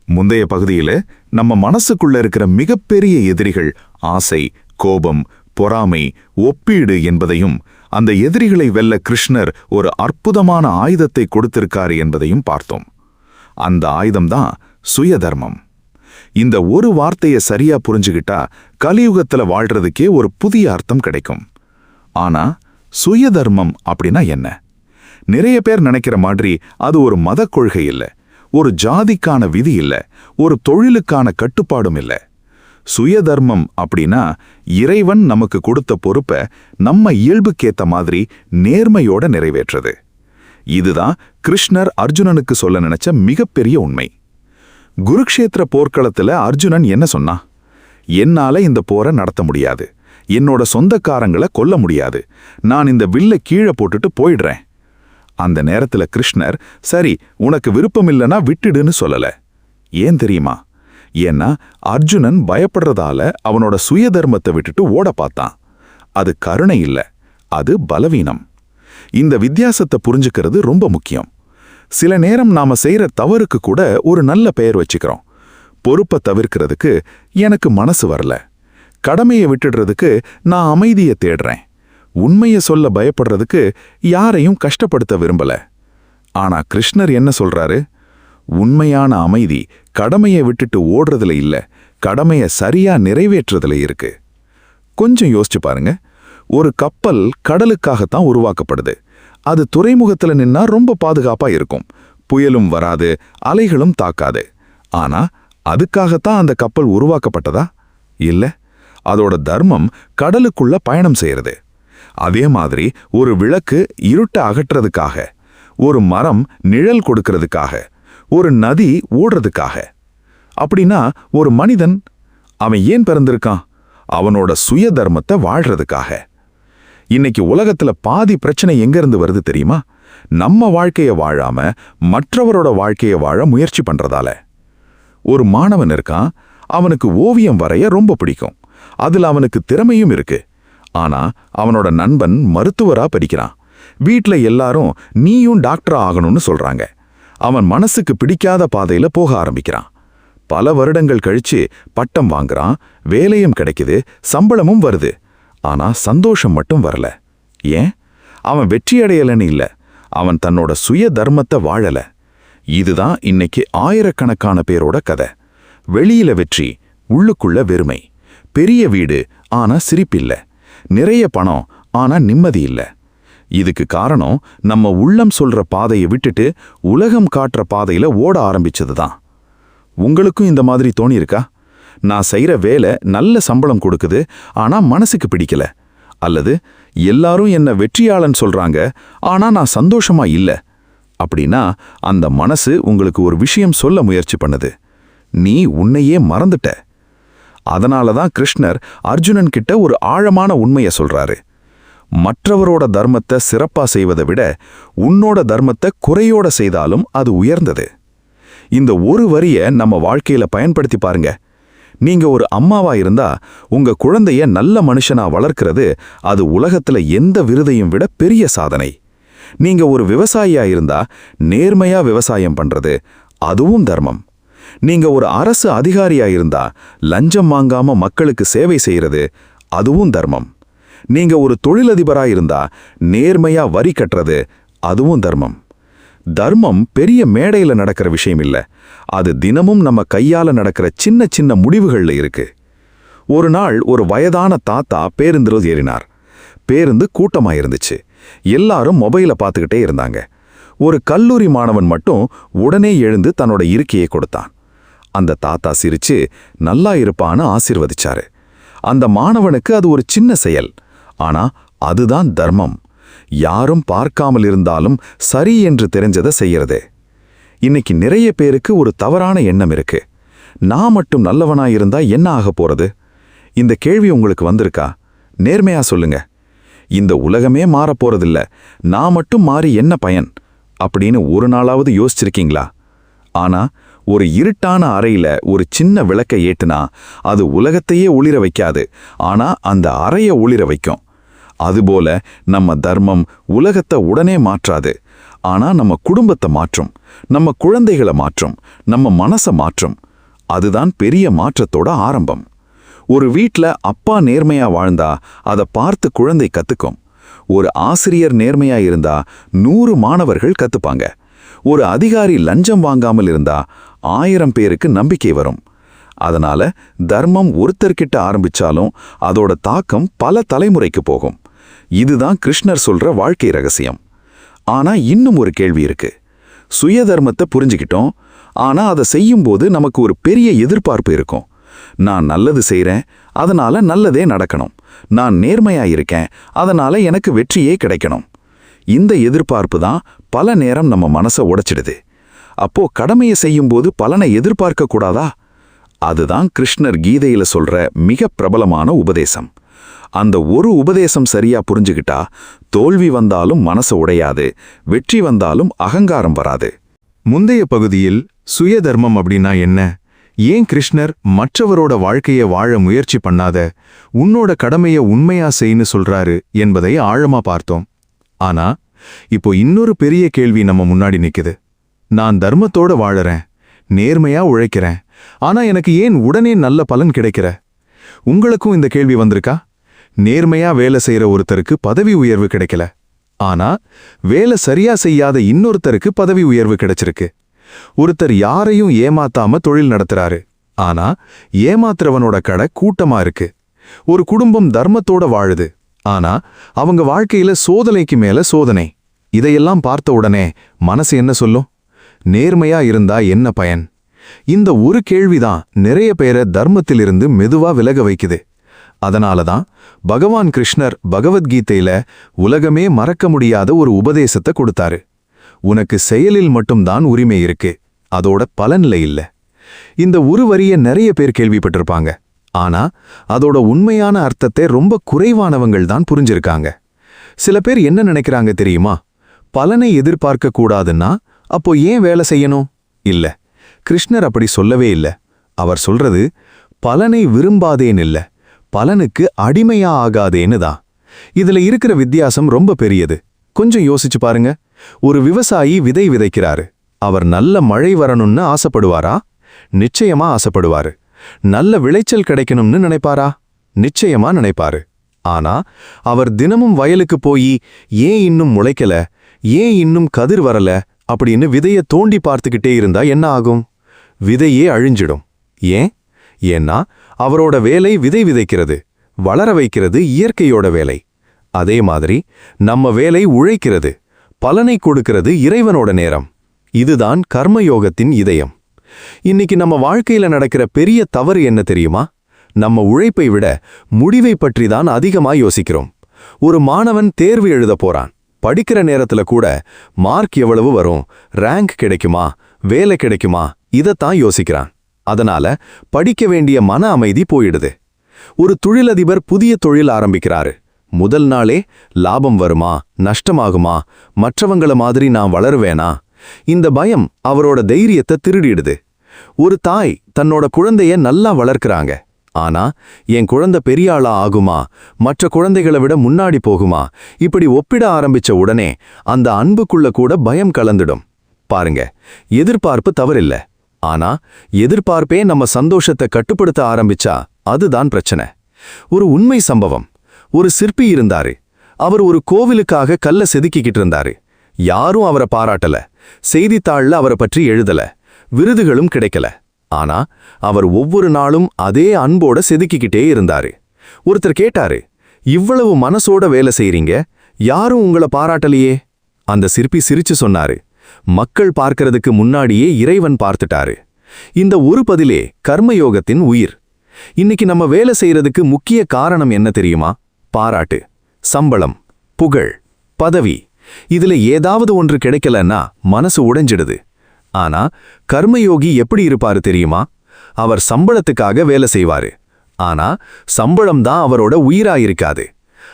முந்தைய பகுதியில நம்ம மனசுக்குள்ள இருக்கிற மிகப்பெரிய எதிரிகள் ஆசை, கோபம், பொறாமை, ஒப்பீடு என்பதையும், அந்த எதிரிகளை வெல்ல கிருஷ்ணர் ஒரு அற்புதமான ஆயுதத்தை கொடுத்திருக்காரு என்பதையும் பார்த்தோம். அந்த ஆயுதம்தான் சுயதர்மம். இந்த ஒரு வார்த்தையை சரியா புரிஞ்சுகிட்டா கலியுகத்துல வாழ்றதுக்கே ஒரு புதிய அர்த்தம் கிடைக்கும். ஆனா சுயதர்மம் அப்படின்னா என்ன? நிறைய பேர் நினைக்கிற மாதிரி அது ஒரு மத கொள்கை இல்ல, ஒரு ஜாதிக்கான விதி இல்ல, ஒரு தொழிலுக்கான கட்டுப்பாடும் இல்ல. சுயதர்மம் அப்படின்னா இறைவன் நமக்கு கொடுத்த பொறுப்பை நம்ம இயல்புக்கேத்த மாதிரி நேர்மையோட நிறைவேற்றுறது. இதுதான் கிருஷ்ணர் அர்ஜுனனுக்கு சொல்ல நினைச்ச மிகப்பெரிய உண்மை. குருக்ஷேத்திர போர்க்களத்துல அர்ஜுனன் என்ன சொன்னா? என்னால இந்த போரை நடத்த முடியாது, என்னோட சொந்தக்காரங்களை கொல்ல முடியாது, நான் இந்த வில்லை கீழே போட்டுட்டு போயிடுறேன். அந்த நேரத்துல கிருஷ்ணர், சரி உனக்கு விருப்பமில்லைன்னா விட்டுடுன்னு சொல்லல. ஏன் தெரியுமா? ஏன்னா அர்ஜுனன் பயப்படுறதால அவனோட சுயதர்மத்தை விட்டுட்டு ஓட பார்த்தான். அது கருணை இல்ல, அது பலவீனம். இந்த வித்தியாசத்தை புரிஞ்சுக்கிறது ரொம்ப முக்கியம். சில நேரம் நாம செய்யற தவறுக்கு கூட ஒரு நல்ல பெயர் வச்சுக்கிறோம். பொறுப்பை தவிர்க்கிறதுக்கு எனக்கு மனசு வரல, கடமையை விட்டுடுறதுக்கு நான் அமைதியை தேடுறேன், உண்மையை சொல்ல பயப்படுறதுக்கு யாரையும் கஷ்டப்படுத்த விரும்பல. ஆனா கிருஷ்ணர் என்ன சொல்றாரு? உண்மையான அமைதி கடமையை விட்டுட்டு ஓடுறதுல இல்ல, கடமையை சரியா நிறைவேற்றுறதுல இருக்கு. கொஞ்சம் யோசிச்சு பாருங்க. ஒரு கப்பல் கடலுக்காகத்தான் உருவாக்கப்படுது. அது துறைமுகத்துல நின்னா ரொம்ப பாதுகாப்பா இருக்கும், புயலும் வராது, அலைகளும் தாக்காது. ஆனா அதுக்காகத்தான் அந்த கப்பல் உருவாக்கப்பட்டதா? இல்ல, அதோட தர்மம் கடலுக்குள்ள பயணம் செய்யறது. அதே மாதிரி ஒரு விளக்கு இருட்டை அகற்றதுக்காக, ஒரு மரம் நிழல் கொடுக்கறதுக்காக, ஒரு நதி ஓடுறதுக்காக. அப்படின்னா ஒரு மனிதன் அவன் ஏன் பிறந்திருக்கான்? அவனோட சுய தர்மத்தை வாழ்றதுக்காக. இன்னைக்கு உலகத்துல பாதி பிரச்சனை எங்கிருந்து வருது தெரியுமா? நம்ம வாழ்க்கைய வாழாம மற்றவரோட வாழ்க்கைய வாழ முயற்சி பண்றதால. ஒரு மாணவன் இருக்கான், அவனுக்கு ஓவியம் வரைய ரொம்ப பிடிக்கும், அதுல அவனுக்கு திறமையும் இருக்கு. ஆனா அவனோட நண்பன் மருத்துவரா படிக்கிறான். வீட்ல எல்லாரும் நீயும் டாக்டரா ஆகணும்னு சொல்றாங்க. அவன் மனசுக்கு பிடிக்காத பாதையில போக ஆரம்பிக்கிறான். பல வருடங்கள் கழிச்சு பட்டம் வாங்குறான், வேலையும் கிடைக்குது, சம்பளமும் வருது. ஆனா சந்தோஷம் மட்டும் வரல. ஏன்? அவன் வெற்றியடையலன்னு இல்ல, அவன் தன்னோட சுய தர்மத்தை வாழல. இதுதான் இன்னைக்கு ஆயிரக்கணக்கான பேரோட கதை. வெளியில வெற்றி, உள்ளுக்குள்ள வெறுமை. பெரிய வீடு, ஆனா சிரிப்பில்ல. நிறைய பணம், ஆனா நிம்மதி இல்ல. இதுக்கு காரணம் நம்ம உள்ளம் சொல்ற பாதையை விட்டுட்டு உலகம் காட்டுற பாதையில ஓட ஆரம்பிச்சதுதான். உங்களுக்கும் இந்த மாதிரி தோணியிருக்கா? நான் செய்யற வேலை நல்ல சம்பளம் கொடுக்குது, ஆனா மனசுக்கு பிடிக்கல. அல்லது எல்லாரும் என்ன வெற்றியாளன் சொல்றாங்க, ஆனா நான் சந்தோஷமா இல்ல அப்படின்னா அந்த மனசு உங்களுக்கு ஒரு விஷயம் சொல்ல முயற்சி பண்ணுது. நீ உன்னையே மறந்துட்ட. அதனால தான் கிருஷ்ணர் அர்ஜுனன் கிட்ட ஒரு ஆழமான உண்மையை சொல்றாரு. மற்றவரோட தர்மத்தை சிறப்பா செய்வதை விட உன்னோட தர்மத்தை குறையோட செய்தாலும் அது உயர்ந்தது. இந்த ஒரு வரிய நம்ம வாழ்க்கையில பயன்படுத்தி பாருங்க. நீங்க ஒரு அம்மாவா இருந்தா உங்க குழந்தைய நல்ல மனுஷனா வளர்க்கிறது அது உலகத்துல எந்த விருதையும் விட பெரிய சாதனை. நீங்க ஒரு விவசாயியா இருந்தா நேர்மையா விவசாயம் பண்றது அதுவும் தர்மம். நீங்க ஒரு அரசு அதிகாரியா இருந்தா லஞ்சம் வாங்காம மக்களுக்கு சேவை செய்யறது அதுவும் தர்மம். நீங்க ஒரு தொழிலதிபரா இருந்தா நேர்மையா வரி கட்டுறது அதுவும் தர்மம். தர்மம் பெரிய மேடையில நடக்கிற விஷயம் இல்ல, அது தினமும் நம்ம கையால நடக்கிற சின்ன சின்ன முடிவுகள்ல இருக்கு. ஒரு நாள் ஒரு வயதான தாத்தா பேருந்துல ஏறினார். பேருந்து கூட்டமா இருந்துச்சு. எல்லாரும் மொபைலை பார்த்துக்கிட்டே இருந்தாங்க. ஒரு கல்லூரி மாணவன் மட்டும் உடனே எழுந்து தன்னோட இருக்கையை கொடுத்தான். அந்த தாத்தா சிரிச்சு நல்லா இருப்பான்னு ஆசீர்வதிச்சாரு. அந்த மாணவனுக்கு அது ஒரு சின்ன செயல், ஆனா அதுதான் தர்மம். யாரும் பார்க்காமல் இருந்தாலும் சரி என்று தெரிஞ்சதை செய்யறது. இன்னைக்கு நிறைய பேருக்கு ஒரு தவறான எண்ணம் இருக்கு. நான் மட்டும் நல்லவனா இருந்தா என்ன ஆக போறது? இந்த கேள்வி உங்களுக்கு வந்திருக்கா? நேர்மையா சொல்லுங்க. இந்த உலகமே மாறப் போறதில்ல, நான் மட்டும் மாறி என்ன பயன் அப்படின்னு ஒரு நாளாவது யோசிச்சிருக்கீங்களா? ஆனா ஒரு இருட்டான அறையில ஒரு சின்ன விளக்கை ஏட்டுனா அது உலகத்தையே ஒளிர வைக்காது, ஆனா அந்த அறைய ஒளிர வைக்கும். அதுபோல நம்ம தர்மம் உலகத்தை உடனே மாற்றாது, ஆனா நம்ம குடும்பத்தை மாற்றும், நம்ம குழந்தைகளை மாற்றும், நம்ம மனசை மாற்றும். அதுதான் பெரிய மாற்றத்தோட ஆரம்பம். ஒரு வீட்ல அப்பா நேர்மையா வாழ்ந்தா அதை பார்த்து குழந்தை கத்துக்கும். ஒரு ஆசிரியர் நேர்மையா இருந்தா 100 மாணவர்கள் கத்துப்பாங்க. ஒரு அதிகாரி லஞ்சம் வாங்காமல் இருந்தா 1000 பேருக்கு நம்பிக்கை வரும். அதனால தர்மம் ஒருத்தர்கிட்ட ஆரம்பிச்சாலும் அதோட தாக்கம் பல தலைமுறைக்கு போகும். இதுதான் கிருஷ்ணர் சொல்ற வாழ்க்கை ரகசியம். ஆனா இன்னும் ஒரு கேள்வி இருக்கு. சுய தர்மத்தை புரிஞ்சுக்கிட்டோம், ஆனா அதை செய்யும்போது நமக்கு ஒரு பெரிய எதிர்பார்ப்பு இருக்கும். நான் நல்லது செய்றேன், அதனால நல்லதே நடக்கணும். நான் நேர்மையா இருக்கேன், அதனால எனக்கு வெற்றியே கிடைக்கணும். இந்த எதிர்பார்ப்பு தான் பல நேரம் நம்ம மனசை உடைச்சிடுது. அப்போ கடமையை செய்யும்போது பலனை எதிர்பார்க்க கூடாதா? அதுதான் கிருஷ்ணர் கீதையில சொல்ற மிக பிரபலமான உபதேசம். அந்த ஒரு உபதேசம் சரியா புரிஞ்சுக்கிட்டா தோல்வி வந்தாலும் மனசு உடையாது, வெற்றி வந்தாலும் அகங்காரம் வராது. முந்தைய பகுதியில் சுய தர்மம் அப்படின்னா என்ன, ஏன் கிருஷ்ணர் மற்றவரோட வாழ்க்கைய வாழ முயற்சி பண்ணாத, உன்னோட கடமைய உண்மையா செய்யு சொல்றாரு என்பதை ஆழமா பார்த்தோம். ஆனா இப்போ இன்னொரு பெரிய கேள்வி நம்ம முன்னாடி நிக்குது. நான் தர்மத்தோட வாழறேன், நேர்மையா உழைக்கிறேன், ஆனா எனக்கு ஏன் உடனே நல்ல பலன் கிடைக்கிற? உங்களுக்கும் இந்த கேள்வி வந்திருக்கா? நேர்மையா வேலை செய்யற ஒருத்தருக்கு பதவி உயர்வு கிடைக்கல, ஆனா வேலை சரியா செய்யாத இன்னொருத்தருக்கு பதவி உயர்வு கிடைச்சிருக்கு. ஒருத்தர் யாரையும் ஏமாத்தாம தொழில் நடத்துறாரு, ஆனா ஏமாத்துறவனோட கடை கூட்டமா இருக்கு. ஒரு குடும்பம் தர்மத்தோட வாழுது, ஆனா அவங்க வாழ்க்கையில சோதனைக்கு மேல சோதனை. இதையெல்லாம் பார்த்த உடனே மனசு என்ன சொல்லும்? நேர்மையா இருந்தா என்ன பயன்? இந்த ஒரு கேள்விதான் நிறைய பேரை தர்மத்திலிருந்து மெதுவா விலக வைக்குது. அதனாலதான் பகவான் கிருஷ்ணர் பகவத்கீதையில உலகமே மறக்க முடியாத ஒரு உபதேசத்தை கொடுத்தாரு. உனக்கு செயலில் மட்டும்தான் உரிமை இருக்கு, அதோட பலன்ல இல்ல. இந்த ஒரு வரிய நிறைய பேர் கேள்விப்பட்டிருப்பாங்க, ஆனா அதோட உண்மையான அர்த்தத்தை ரொம்ப குறைவானவங்கள் தான் புரிஞ்சிருக்காங்க. சில பேர் என்ன நினைக்கிறாங்க தெரியுமா? பலனை எதிர்பார்க்க கூடாதுன்னா அப்போ ஏன் வேலை செய்யணும்? இல்ல, கிருஷ்ணர் அப்படி சொல்லவே இல்ல. அவர் சொல்றது பலனை விரும்பாதேன்னு இல்ல, பலனுக்கு அடிமையா ஆகாதேன்னு தான். இதுல இருக்கிற வித்தியாசம் ரொம்ப பெரியது. கொஞ்சம் யோசிச்சு பாருங்க. ஒரு விவசாயி விதை விதைக்கிறாரு. அவர் நல்ல மழை வரணும்னு ஆசைப்படுவாரா? நிச்சயமா ஆசைப்படுவாரு. நல்ல விளைச்சல் கிடைக்கணும்னு நினைப்பாரா? நிச்சயமா நினைப்பாரு. ஆனா அவர் தினமும் வயலுக்கு போய் ஏன் இன்னும் முளைக்கல, ஏன் இன்னும் கதிர் வரல அப்படின்னு விதைய தோண்டி பார்த்துக்கிட்டே இருந்தா என்ன ஆகும்? விதையே அழிஞ்சிடும். ஏன்? ஏன்னா அவரோட வேலை விதை விதைக்கிறது, வளர வைக்கிறது இயற்கையோட வேலை. அதே மாதிரி நம்ம வேலை உழைக்கிறது, பலனை கொடுக்கிறது இறைவனோட நேரம். இதுதான் கர்மயோகத்தின் இதயம். இன்னைக்கு நம்ம வாழ்க்கையில நடக்கிற பெரிய தவறு என்ன தெரியுமா? நம்ம உழைப்பை விட முடிவை பற்றி தான் அதிகமா யோசிக்கிறோம். ஒரு மாணவன் தேர்வு எழுத போறான். படிக்கிற நேரத்துல கூட மார்க் எவ்வளவு வரும், ரேங்க் கிடைக்குமா, வேலை கிடைக்குமா, இதத்தான் யோசிக்கிறான். அதனால படிக்க வேண்டிய மன அமைதி போயிடுது. ஒரு தொழிலதிபர் புதிய தொழில் ஆரம்பிக்கிறாரு. முதல் நாளே லாபம் வருமா, நஷ்டமாகுமா, மற்றவங்கள மாதிரி நான் வளருவேனா, இந்த பயம் அவரோட தைரியத்தை திருடிடுது. ஒரு தாய் தன்னோட குழந்தைய நல்லா வளர்க்கறாங்க. ஆனா என் குழந்தை பெரிய ஆளா ஆகுமா, மற்ற குழந்தைகளை விட முன்னாடி போகுமா, இப்படி ஒப்பிட ஆரம்பிச்ச உடனே அந்த அன்புக்குள்ள கூட பயம் கலந்துடும். பாருங்க, எதிர்பார்ப்பு தவறில்ல. ஆனா எதிர்பார்ப்பே நம்ம சந்தோஷத்தை கட்டுப்படுத்த ஆரம்பிச்சா அதுதான் பிரச்சனை. ஒரு உண்மை சம்பவம். ஒரு சிற்பி இருந்தாரு. அவர் ஒரு கோவிலுக்காக கல்ல செதுக்கிக்கிட்டு இருந்தாரு. யாரும் அவரை பாராட்டல, செய்தித்தாள்ல அவரை பற்றி எழுதல, விருதுகளும் கிடைக்கல. ஆனா அவர் ஒவ்வொரு நாளும் அதே அன்போட செதுக்கிக்கிட்டே இருந்தாரு. ஒருத்தர் கேட்டாரு, இவ்வளவு மனசோட வேலை செய்றீங்க, யாரும் உங்களை பாராட்டலையே? அந்த சிற்பி சிரிச்சு சொன்னாரு, மக்கள் பார்க்கறதுக்கு முன்னாடியே இறைவன் பார்த்துட்டாரு. இந்த ஒரு பதிலே கர்மயோகத்தின் உயிர். இன்னைக்கு நம்ம வேலை செய்யறதுக்கு முக்கிய காரணம் என்ன தெரியுமா? பாராட்டு, சம்பளம், புகழ், பதவி. இதுல ஏதாவது ஒன்று கிடைக்கலன்னா மனசு உடைஞ்சிடுது. ஆனா கர்மயோகி எப்படி இருப்பாரு தெரியுமா? அவர் சம்பளத்துக்காக வேலை செய்வாரு. ஆனா சம்பளம் தான் அவரோட உயிராயிருக்காது.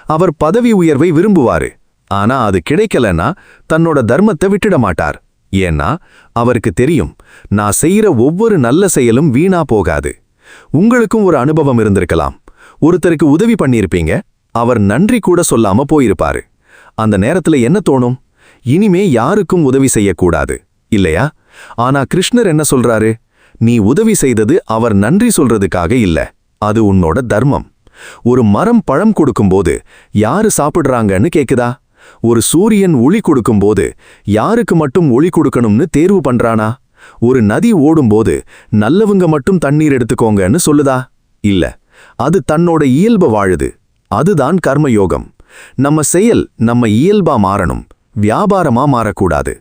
அவர் பதவி உயர்வை விரும்புவாரு. ஆனா அது கிடைக்கலன்னா தன்னோட தர்மத்தை விட்டுட மாட்டார். ஏன்னா அவருக்கு தெரியும், நான் செய்யற ஒவ்வொரு நல்ல செயலும் வீணா போகாது. உங்களுக்கும் ஒரு அனுபவம் இருந்திருக்கலாம். ஒருத்தருக்கு உதவி பண்ணியிருப்பீங்க, அவர் நன்றி கூட சொல்லாம போயிருப்பாரு. அந்த நேரத்துல என்ன தோணும்? இனிமே யாருக்கும் உதவி செய்யக்கூடாது, இல்லையா? ஆனா கிருஷ்ணர் என்ன சொல்றாரு? நீ உதவி செய்தது அவர் நன்றி சொல்றதுக்காக இல்ல, அது உன்னோட தர்மம். ஒரு மரம் பழம் கொடுக்கும்போது யாரு சாப்பிடுறாங்கன்னு கேக்குதா? ஒரு சூரியன் ஒளி கொடுக்கும்போது யாருக்கு மட்டும் ஒளி கொடுக்கணும்னு தேர்வு பண்றானா? ஒரு நதி ஓடும்போது நல்லவங்க மட்டும் தண்ணீர் எடுத்துக்கோங்கன்னு சொல்லுதா? இல்ல, அது தன்னோட இயல்பு வாழுது. அதுதான் கர்மயோகம். நம்ம செயல் நம்ம இயல்பா மாறணும், வியாபாரமா மாறக்கூடாது.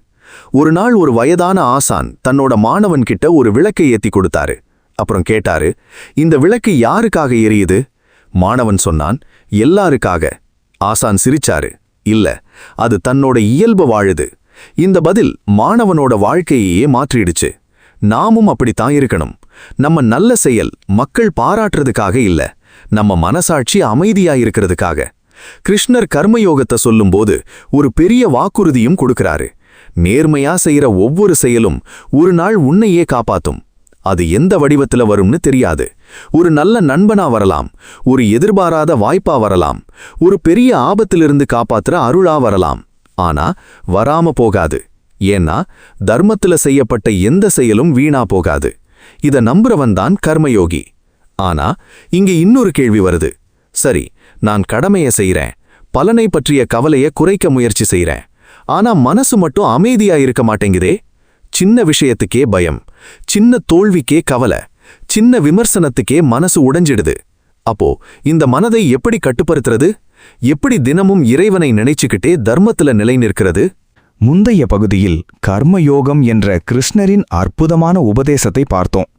ஒரு நாள் ஒரு வயதான ஆசான் தன்னோட மாணவன் கிட்ட ஒரு விளக்கை ஏத்தி கொடுத்தாரு. அப்புறம் கேட்டாரு, இந்த விளக்கு யாருக்காக எரியுது? மாணவன் சொன்னான், எல்லாருக்காக. ஆசான் சிரிச்சாரு, இல்ல, அது தன்னோட இயல்பு வாழுது. இந்த பதில் மாணவனோட வாழ்க்கையே மாற்றிடுச்சு. நாமும் அப்படித்தான் இருக்கணும். நம்ம நல்ல செயல் மக்கள் பாராட்டுறதுக்காக இல்ல, நம்ம மனசாட்சி அமைதியா இருக்கிறதுக்காக. கிருஷ்ணர் கர்மயோகத்தை சொல்லும்போது ஒரு பெரிய வாக்குறுதியும் கொடுக்கறாரு. நேர்மையா செய்யற ஒவ்வொரு செயலும் ஒரு நாள் உன்னையே காப்பாத்தும். அது எந்த வடிவத்துல வரும்னு தெரியாது. ஒரு நல்ல நண்பனா வரலாம், ஒரு எதிர்பாராத வாய்ப்பா வரலாம், ஒரு பெரிய ஆபத்திலிருந்து காப்பாத்துற அருளா வரலாம். ஆனா வராம போகாது. ஏன்னா தர்மத்துல செய்யப்பட்ட எந்த செயலும் வீணா போகாது. இத நம்புறவன் தான் கர்மயோகி. ஆனா இங்க இன்னொரு கேள்வி வருது. சரி, நான் கடமையை செய்றேன், பலனை பற்றிய கவலைய குறைக்க முயற்சி செய்றேன். ஆனா மனசு மட்டும் அமைதியா இருக்க மாட்டேங்குதே. சின்ன விஷயத்துக்கே பயம், சின்ன தோல்விக்கே கவலை, சின்ன விமர்சனத்துக்கே மனசு உடைஞ்சிடுது. அப்போ இந்த மனதை எப்படி கட்டுப்படுத்துறது? எப்படி தினமும் இறைவனை நினைச்சுக்கிட்டே தர்மத்துல நிலை நிற்கிறது? முந்தைய பகுதியில் கர்மயோகம் என்ற கிருஷ்ணரின் அற்புதமான உபதேசத்தை பார்த்தோம்.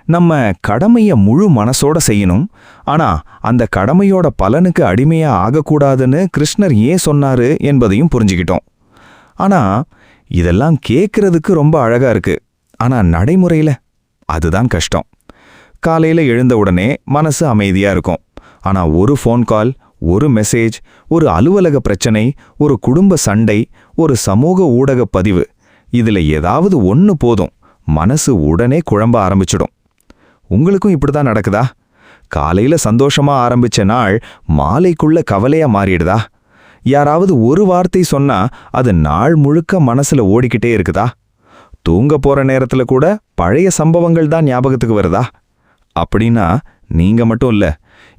நம்ம கடமைய முழு மனசோட செய்யணும். ஆனா அந்த கடமையோட பலனுக்கு அடிமையா ஆகக்கூடாதுன்னு கிருஷ்ணர் ஏன் சொன்னாரு என்பதையும் புரிஞ்சுக்கிட்டோம். ஆனா இதெல்லாம் கேட்கறதுக்கு ரொம்ப அழகா இருக்கு. ஆனா நடைமுறையில அதுதான் கஷ்டம். காலையில எழுந்த உடனே மனசு அமைதியா இருக்கும். ஆனா ஒரு ஃபோன் கால், ஒரு மெசேஜ், ஒரு அலுவலக பிரச்சனை, ஒரு குடும்ப சண்டை, ஒரு சமூக ஊடக பதிவு, இதுல ஏதாவது ஒன்னு போதும், மனசு உடனே குழம்ப ஆரம்பிச்சிடும். உங்களுக்கும் இப்படிதான் நடக்குதா? காலையில சந்தோஷமா ஆரம்பிச்ச நாள் மாலைக்குள்ள கவலையா மாறிடுதா? யாராவது ஒரு வார்த்தை சொன்னா அது நாள் முழுக்க மனசுல ஓடிக்கிட்டே இருக்குதா? தூங்க போற நேரத்துல கூட பழைய சம்பவங்கள் தான் ஞாபகத்துக்கு வருதா? அப்படின்னா நீங்க மட்டும் இல்ல,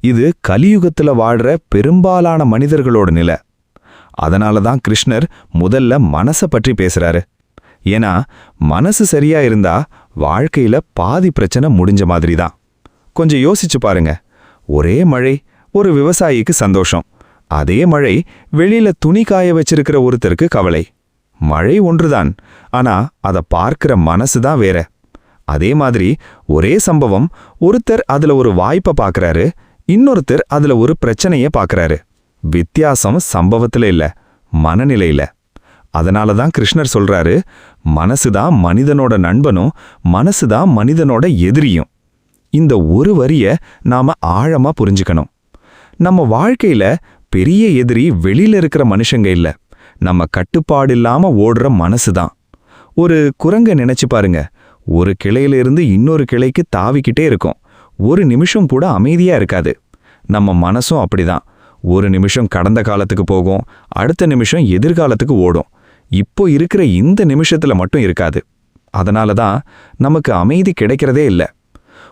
இது கலியுகத்துல வாழ்ற பெரும்பாலான மனிதர்களோட நிலை. அதனாலதான் கிருஷ்ணர் முதல்ல மனசை பற்றி பேசுறாரு. ஏன்னா மனசு சரியா இருந்தா வாழ்க்கையில பாதி பிரச்சனை முடிஞ்ச மாதிரி தான். கொஞ்சம் யோசிச்சு பாருங்க. ஒரே மழை, ஒரு விவசாயிக்கு சந்தோஷம். அதே மழை வெளியில துணி காய வச்சிருக்கிற ஒருத்தருக்கு கவலை. மழை ஒன்றுதான், ஆனா அதை பார்க்கிற மனசுதான் வேற. அதே மாதிரி ஒரே சம்பவம், ஒருத்தர் அதுல ஒரு வாய்ப்பை பார்க்கறாரு, இன்னொருத்தர் அதுல ஒரு பிரச்சனைய பார்க்கறாரு. வித்தியாசம் சம்பவத்துல இல்ல, மனநிலையில. அதனால தான் கிருஷ்ணர் சொல்றாரு, மனசுதான் மனிதனோட நண்பனும் மனசுதான் மனிதனோட எதிரியும். இந்த ஒரு வரிய நாம ஆழமா புரிஞ்சுக்கணும். நம்ம வாழ்க்கையில பெரிய எதிரி வெளியில இருக்கிற மனுஷங்க இல்ல, நம்ம கட்டுப்பாடு இல்லாம ஓடுற மனசுதான். ஒரு குரங்க நினைச்சு பாருங்க. ஒரு கிளையில இருந்து இன்னொரு கிளைக்கு தாவிக்கிட்டே இருக்கும். ஒரு நிமிஷம் கூட அமைதியா இருக்காது. நம்ம மனசும் அப்படிதான். ஒரு நிமிஷம் கடந்த காலத்துக்கு போகும், அடுத்த நிமிஷம் எதிர்காலத்துக்கு ஓடும். இப்போ இருக்கிற இந்த நிமிஷத்துல மட்டும் இருக்காது. அதனால தான் நமக்கு அமைதி கிடைக்கிறதே இல்லை.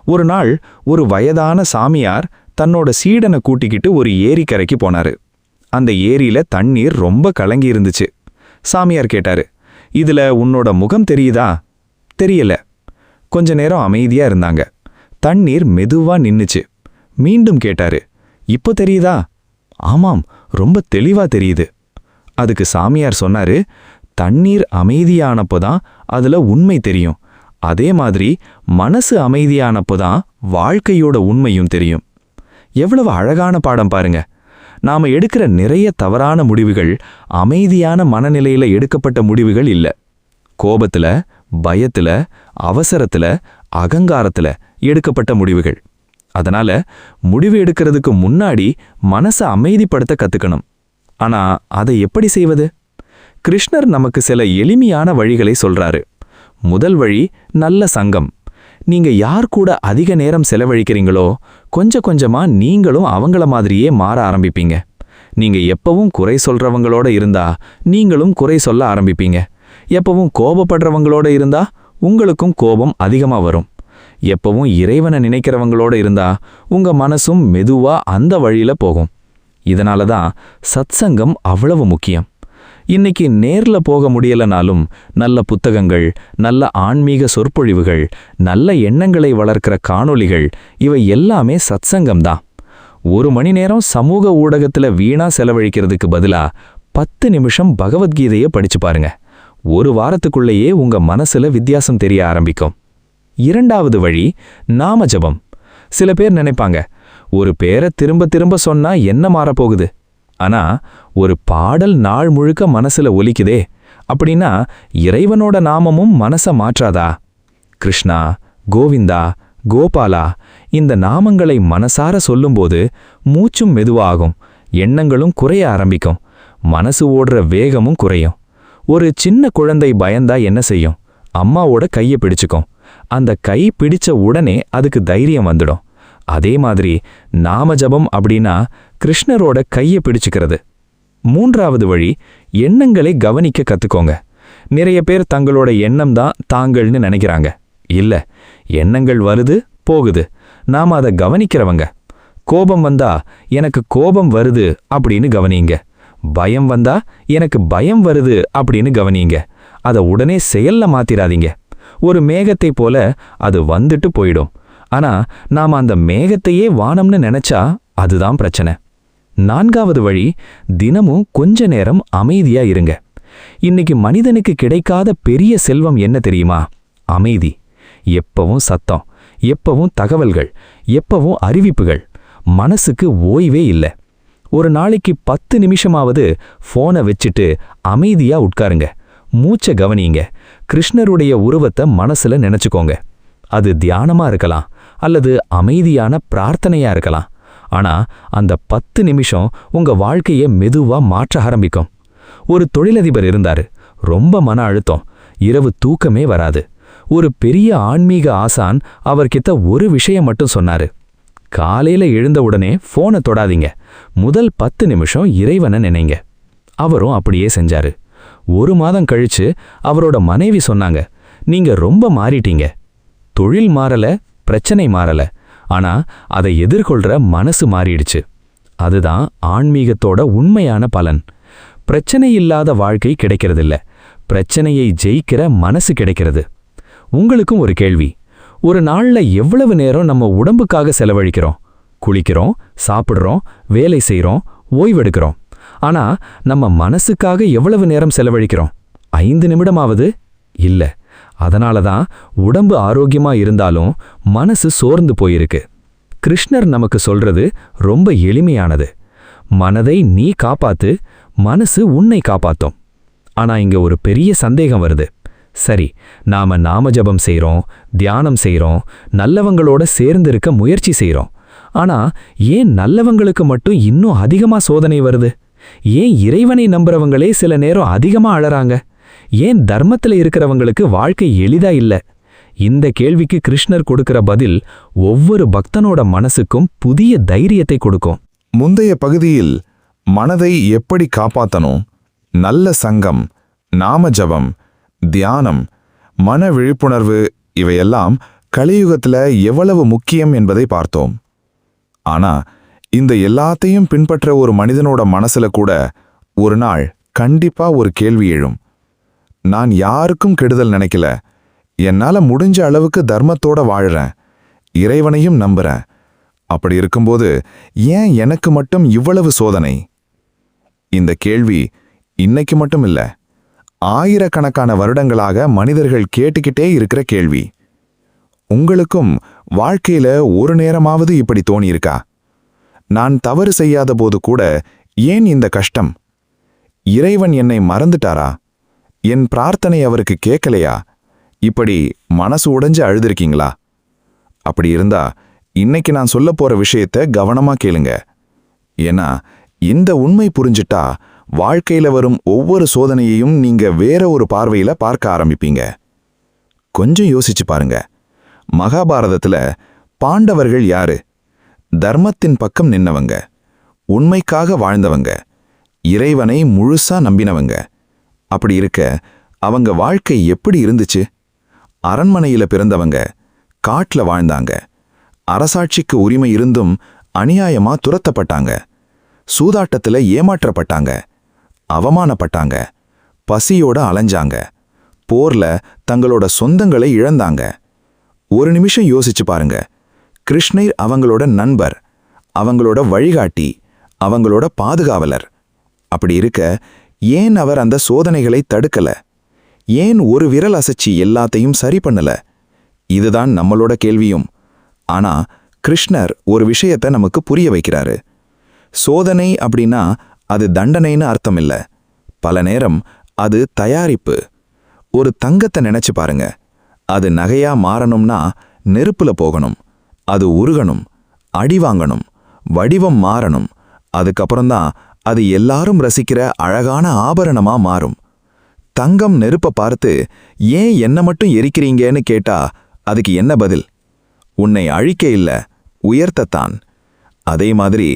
ஒரு நாள் ஒரு வயதான சாமியார் தன்னோட சீடனை கூட்டிக்கிட்டு ஒரு ஏரிக்கரைக்கு போனாரு. அந்த ஏரியில தண்ணீர் ரொம்ப கலங்கி இருந்துச்சு. சாமியார் கேட்டாரு, இதுல உன்னோட முகம் தெரியுதா? தெரியல. கொஞ்ச நேரம் அமைதியா இருந்தாங்க. தண்ணீர் மெதுவா நின்னுச்சு. மீண்டும் கேட்டாரு, இப்போ தெரியுதா? ஆமாம், ரொம்ப தெளிவா தெரியுது. அதுக்கு சாமியார் சொன்னாரு, தண்ணீர் அமைதியானப்போதான் அதுல உண்மை தெரியும். அதே மாதிரி மனசு அமைதியானப்போதான் வாழ்க்கையோட உண்மையும் தெரியும். எவ்வளவு அழகான பாடம் பாருங்க. நாம எடுக்கிற நிறைய தவறான முடிவுகள் அமைதியான மனநிலையில எடுக்கப்பட்ட முடிவுகள் இல்ல. கோபத்துல, பயத்துல, அவசரத்துல, அகங்காரத்துல எடுக்கப்பட்ட முடிவுகள். அதனால முடிவு எடுக்கிறதுக்கு முன்னாடி மனசை அமைதிப்படுத்த கத்துக்கணும். ஆனா அதை எப்படி செய்வது? கிருஷ்ணர் நமக்கு சில எளிமையான வழிகளை சொல்றாரு. முதல் வழி நல்ல சங்கம். நீங்க யார் கூட அதிக நேரம் செலவழிக்கிறீங்களோ கொஞ்சம் கொஞ்சமா நீங்களும் அவங்கள மாதிரியே மாற ஆரம்பிப்பீங்க. நீங்க எப்பவும் குறை சொல்றவங்களோட இருந்தா நீங்களும் குறை சொல்ல ஆரம்பிப்பீங்க. எப்பவும் கோபப்படுறவங்களோட இருந்தா உங்களுக்கும் கோபம் அதிகமா வரும். எப்பவும் இறைவனை நினைக்கிறவங்களோட இருந்தா உங்க மனசும் மெதுவா அந்த வழியில போகும். இதனால தான் சத்சங்கம் அவ்வளவு முக்கியம். இன்னைக்கு நேர்ல போக முடியலனாலும் நல்ல புத்தகங்கள், நல்ல ஆன்மீக சொற்பொழிவுகள், நல்ல எண்ணங்களை வளர்க்கிற காணொளிகள், இவை எல்லாமே சத்சங்கம் தான். 1 மணி நேரம் சமூக ஊடகத்துல வீணா செலவழிக்கிறதுக்கு பதிலா 10 நிமிஷம் பகவத்கீதையை படிச்சு பாருங்க. ஒரு வாரத்துக்குள்ளேயே உங்க மனசுல வித்தியாசம் தெரிய ஆரம்பிக்கும். இரண்டாவது வழி நாம ஜபம். சில பேர் நினைப்பாங்க, ஒரு பேரை திரும்ப திரும்ப சொன்னா என்ன மாறப்போகுது? ஆனா ஒரு பாடல் நாள் முழுக்க மனசுல ஒலிக்குதே, அப்படின்னா இறைவனோட நாமமும் மனச மாற்றாதா? கிருஷ்ணா, கோவிந்தா, கோபாலா, இந்த நாமங்களை மனசார சொல்லும்போது மூச்சும் மெதுவாகும், எண்ணங்களும் குறைய ஆரம்பிக்கும், மனசு ஓடுற வேகமும் குறையும். ஒரு சின்ன குழந்தை பயந்தா என்ன செய்யும்? அம்மாவோட கையை பிடிச்சுக்கும். அந்த கை பிடிச்ச உடனே அதுக்கு தைரியம் வந்துடும். அதே மாதிரி நாம ஜபம் அப்படின்னா கிருஷ்ணரோட கையை பிடிச்சுக்கிறது. மூன்றாவது வழி எண்ணங்களை கவனிக்க கத்துக்கோங்க. நிறைய பேர் தங்களோட எண்ணம் தான் தாங்கள்னு நினைக்கிறாங்க. இல்ல, எண்ணங்கள் வருது போகுது, நாம அதை கவனிக்கிறவங்க. கோபம் வந்தா எனக்கு கோபம் வருது அப்படின்னு கவனிங்க. பயம் வந்தா எனக்கு பயம் வருது அப்படின்னு கவனிங்க. அதை உடனே செயல்ல மாத்திராதீங்க. ஒரு மேகத்தை போல அது வந்துட்டு போயிடும். ஆனா நாம அந்த மேகத்தையே வானம்னு நினைச்சா அதுதான் பிரச்சனை. நான்காவது வழி தினமும் கொஞ்ச நேரம் அமைதியா இருங்க. இன்னைக்கு மனிதனுக்கு கிடைக்காத பெரிய செல்வம் என்ன தெரியுமா? அமைதி. எப்பவும் சத்தம், எப்பவும் தகவல்கள், எப்பவும் அறிவிப்புகள். மனசுக்கு ஓய்வே இல்லை. ஒரு நாளைக்கு 10 நிமிஷமாவது போனை வச்சுட்டு அமைதியா உட்காருங்க. மூச்சை கவனிங்க. கிருஷ்ணருடைய உருவத்தை மனசுல நினைச்சுக்கோங்க. அது தியானமா இருக்கலாம் அல்லது அமைதியான பிரார்த்தனையா இருக்கலாம். ஆனா அந்த 10 நிமிஷம் உங்க வாழ்க்கையை மெதுவா மாற்ற ஆரம்பிக்கும். ஒரு தொழிலதிபர் இருந்தாரு. ரொம்ப மன அழுத்தம், இரவு தூக்கமே வராது. ஒரு பெரிய ஆன்மீக ஆசான் அவர்கிட்ட ஒரு விஷயம் மட்டும் சொன்னாரு. காலையில எழுந்த உடனே போனை தொடாதீங்க, முதல் 10 நிமிஷம் இறைவனை நினைங்க. அவரும் அப்படியே செஞ்சாரு. 1 மாதம் கழிச்சு அவரோட மனைவி சொன்னாங்க, நீங்க ரொம்ப மாறிட்டீங்க. தொழில் மாறல, பிரச்சனை மாறல, ஆனா அதை எதிர்கொள்ற மனசு மாறிடுச்சு. அதுதான் ஆன்மீகத்தோட உண்மையான பலன். பிரச்சனை இல்லாத வாழ்க்கை கிடைக்கிறதில்ல, பிரச்சனையை ஜெயிக்கிற மனசு கிடைக்கிறது. உங்களுக்கும் ஒரு கேள்வி, ஒரு நாள்ல எவ்வளவு நேரம் நம்ம உடம்புக்காக செலவழிக்கிறோம்? குளிக்கிறோம், சாப்பிடுறோம், வேலை செய்றோம், ஓய்வெடுக்கிறோம். ஆனா நம்ம மனசுக்காக எவ்வளவு நேரம் செலவழிக்கிறோம்? 5 நிமிடமாவது இல்ல. அதனாலதான் உடம்பு ஆரோக்கியமா இருந்தாலும் மனசு சோர்ந்து போயிருக்கு. கிருஷ்ணர் நமக்கு சொல்றது ரொம்ப எளிமையானது. மனதை நீ காப்பாத்து, மனசு உன்னை காப்பாத்தும். ஆனா இங்க ஒரு பெரிய சந்தேகம் வருது. சரி, நாம நாமஜபம் செய்றோம், தியானம் செய்றோம், நல்லவங்களோட சேர்ந்து இருக்க முயற்சி செய்றோம். ஆனா ஏன் நல்லவங்களுக்கு மட்டும் இன்னும் அதிகமா சோதனை வருது? ஏன் இறைவனை நம்புறவங்களே சில நேரம் அதிகமா அழறாங்க? ஏன் தர்மத்துல இருக்கிறவங்களுக்கு வாழ்க்கை எளிதா இல்ல? இந்த கேள்விக்கு கிருஷ்ணர் கொடுக்கிற பதில் ஒவ்வொரு பக்தனோட மனசுக்கும் புதிய தைரியத்தை கொடுக்கும். முந்தைய பகுதியில் மனதை எப்படி காப்பாத்தணும், நல்ல சங்கம், நாமஜபம், தியானம், மன விழிப்புணர்வு இவையெல்லாம் கலியுகத்துல எவ்வளவு முக்கியம் என்பதை பார்த்தோம். ஆனா இந்த எல்லாத்தையும் பின்பற்ற ஒரு மனிதனோட மனசுல கூட ஒரு நாள் கண்டிப்பா ஒரு கேள்வி எழும். நான் யாருக்கும் கெடுதல் நினைக்கல, என்னால முடிஞ்ச அளவுக்கு தர்மத்தோட வாழறேன், இறைவனையும் நம்புறேன். அப்படி இருக்கும்போது ஏன் எனக்கு மட்டும் இவ்வளவு சோதனை? இந்த கேள்வி இன்னைக்கு மட்டும் இல்ல, ஆயிரக்கணக்கான வருடங்களாக மனிதர்கள் கேட்டுக்கிட்டே இருக்கிற கேள்வி. உங்களுக்கும் வாழ்க்கையில ஒரு நேரமாவது இப்படி தோணியிருக்கா? நான் தவறு செய்யாத போது கூட ஏன் இந்த கஷ்டம்? இறைவன் என்னை மறந்துட்டாரா? என் பிரார்த்தனை அவருக்கு கேட்கலையா? இப்படி மனசு உடைஞ்சு அழுதுருக்கீங்களா? அப்படி இருந்தா இன்னைக்கு நான் சொல்ல போற விஷயத்த கவனமா கேளுங்க. ஏன்னா இந்த உண்மை புரிஞ்சிட்டா வாழ்க்கையில வரும் ஒவ்வொரு சோதனையையும் நீங்க வேற ஒரு பார்வையில பார்க்க ஆரம்பிப்பீங்க. கொஞ்சம் யோசிச்சு பாருங்க. மகாபாரதத்துல பாண்டவர்கள் யாரு? தர்மத்தின் பக்கம் நின்னவங்க, உண்மைக்காக வாழ்ந்தவங்க, இறைவனை முழுசா நம்பினவங்க. அப்படி இருக்க அவங்க வாழ்க்கை எப்படி இருந்துச்சு? அரண்மனையில பிறந்தவங்க காட்டுல வாழ்ந்தாங்க, அரசாட்சிக்கு உரிமை இருந்தும் அநியாயமா துரத்தப்பட்டாங்க, சூதாட்டத்துல ஏமாற்றப்பட்டாங்க, அவமானப்பட்டாங்க, பசியோட அலைஞ்சாங்க, போர்ல தங்களோட சொந்தங்களை இழந்தாங்க. ஒரு நிமிஷம் யோசிச்சு பாருங்க. கிருஷ்ணர் அவங்களோட நண்பர், அவங்களோட வழிகாட்டி, அவங்களோட பாதுகாவலர். அப்படி இருக்க ஏன் அவர் அந்த சோதனைகளை தடுக்கல? ஏன் ஒரு விரல் அசைச்சி எல்லாத்தையும் சரி பண்ணல? இதுதான் நம்மளோட கேள்வியும். ஆனா கிருஷ்ணர் ஒரு விஷயத்தை நமக்கு புரிய வைக்கிறாரு. சோதனை அப்படின்னா அது தண்டனைன்னு அர்த்தம் இல்ல. பல நேரம் அது தயாரிப்பு. ஒரு தங்கத்தை நினைச்சு பாருங்க. அது நகையா மாறணும்னா நெருப்புல போகணும், அது உருகணும், அடி வாங்கணும், வடிவம் மாறணும். அதுக்கப்புறம்தான் அது எல்லாரும் ரசிக்கிற அழகான ஆபரணமா மாறும். தங்கம் நெருப்பை பார்த்து ஏன் என்ன மட்டும் எரிக்கிறீங்கன்னு கேட்டா அதுக்கு என்ன பதில்? உன்னை அழிக்க இல்ல, உயர்த்தத்தான். அதே மாதிரி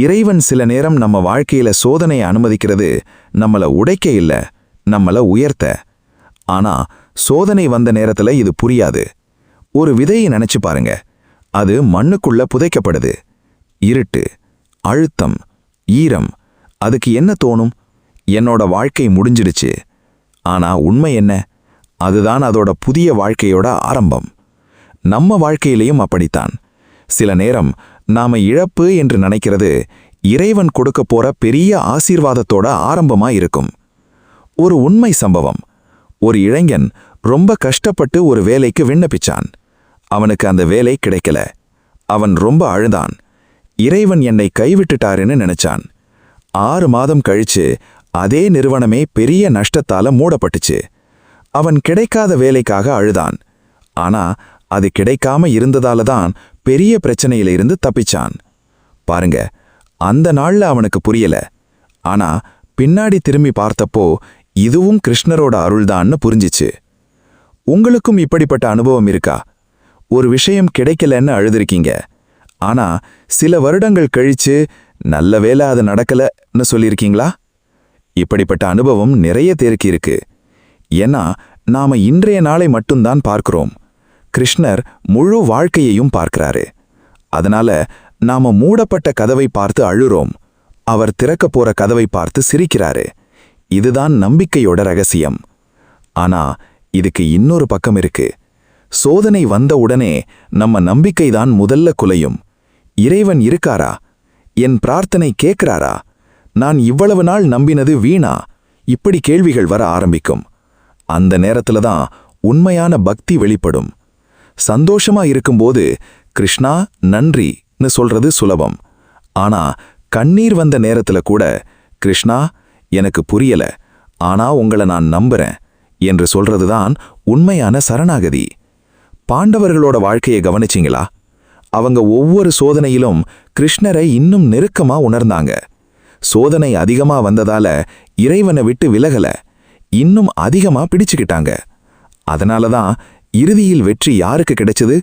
இறைவன் சில நேரம் நம்ம வாழ்க்கையில சோதனையை அனுமதிக்கிறது நம்மள உடைக்க இல்ல, நம்மள உயர்த்த. ஆனா சோதனை வந்த நேரத்துல இது புரியாது. ஒரு விதையை நினைச்சு பாருங்க. அது மண்ணுக்குள்ள புதைக்கப்படுது. இருட்டு, அழுத்தம், ஈரம். அதுக்கு என்ன தோணும்? என்னோட வாழ்க்கை முடிஞ்சிடுச்சு. ஆனா உண்மை என்ன? அதுதான் அதோட புதிய வாழ்க்கையோட ஆரம்பம். நம்ம வாழ்க்கையிலையும் அப்படித்தான். சில நேரம் நாம இழப்பு என்று நினைக்கிறது இறைவன் கொடுக்க போற பெரிய ஆசீர்வாதத்தோட ஆரம்பமா இருக்கும். ஒரு உண்மை சம்பவம். ஒரு இளைஞன் ரொம்ப கஷ்டப்பட்டு ஒரு வேலைக்கு விண்ணப்பிச்சான். அவனுக்கு அந்த வேலை கிடைக்கல. அவன் ரொம்ப அழுதான். இறைவன் என்னை கைவிட்டுட்டாருன்னு நினைச்சான். 6 மாதம் கழிச்சு அதே நிறுவனமே பெரிய நஷ்டத்தால மூடப்பட்டுச்சு. அவன் கிடைக்காத வேலைக்காக அழுதான். ஆனா அது கிடைக்காம இருந்ததால தான் பெரிய பிரச்சனையில இருந்து தப்பிச்சான். பாருங்க, அந்த நாள்ல அவனுக்கு புரியல. ஆனா பின்னாடி திரும்பி பார்த்தப்போ இதுவும் கிருஷ்ணரோட அருள்தான்னு புரிஞ்சிச்சு. உங்களுக்கும் இப்படிப்பட்ட அனுபவம் இருக்கா? ஒரு விஷயம் கிடைக்கலன்னு அழுதுருக்கீங்க. ஆனா சில வருடங்கள் கழிச்சு நல்ல வேளை அது நடக்கலன்னு சொல்லியிருக்கீங்களா? இப்படிப்பட்ட அனுபவம் நிறைய பேருக்கு இருக்கு. ஏன்னா நாம இன்றைய நாளை மட்டும்தான் பார்க்கிறோம். கிருஷ்ணர் முழு வாழ்க்கையையும் பார்க்கிறாரு. அதனால நாம மூடப்பட்ட கதவை பார்த்து அழுறோம். அவர் திறக்க போற கதவை பார்த்து சிரிக்கிறாரு. இதுதான் நம்பிக்கையோட ரகசியம். ஆனா இதுக்கு இன்னொரு பக்கம் இருக்கு. சோதனை வந்த உடனே நம்ம நம்பிக்கைதான் முதல்ல குலையும். இறைவன் இருக்காரா? என் பிரார்த்தனை கேட்கிறாரா? நான் இவ்வளவு நாள் நம்பினது வீணா? இப்படி கேள்விகள் வர ஆரம்பிக்கும். அந்த நேரத்துல தான் உண்மையான பக்தி வெளிப்படும். சந்தோஷமா இருக்கும்போது கிருஷ்ணா நன்றின்னு சொல்றது சுலபம். ஆனா கண்ணீர் வந்த நேரத்துல கூட கிருஷ்ணா எனக்கு புரியல, ஆனா உங்களை நான் நம்புறேன் என்று சொல்றதுதான் உண்மையான சரணாகதி. பாண்டவர்களோட வாழ்க்கையை கவனிச்சிங்களா? அவங்க ஒவ்வொரு சோதனையிலும் கிருஷ்ணரை இன்னும் நெருக்கமா உணர்ந்தாங்க. சோதனை அதிகமா வந்ததால இறைவனை விட்டு விலகல, இன்னும் அதிகமா பிடிச்சுக்கிட்டாங்க. அதனாலதான் இறுதியில் வெற்றி யாருக்கு கிடைச்சது?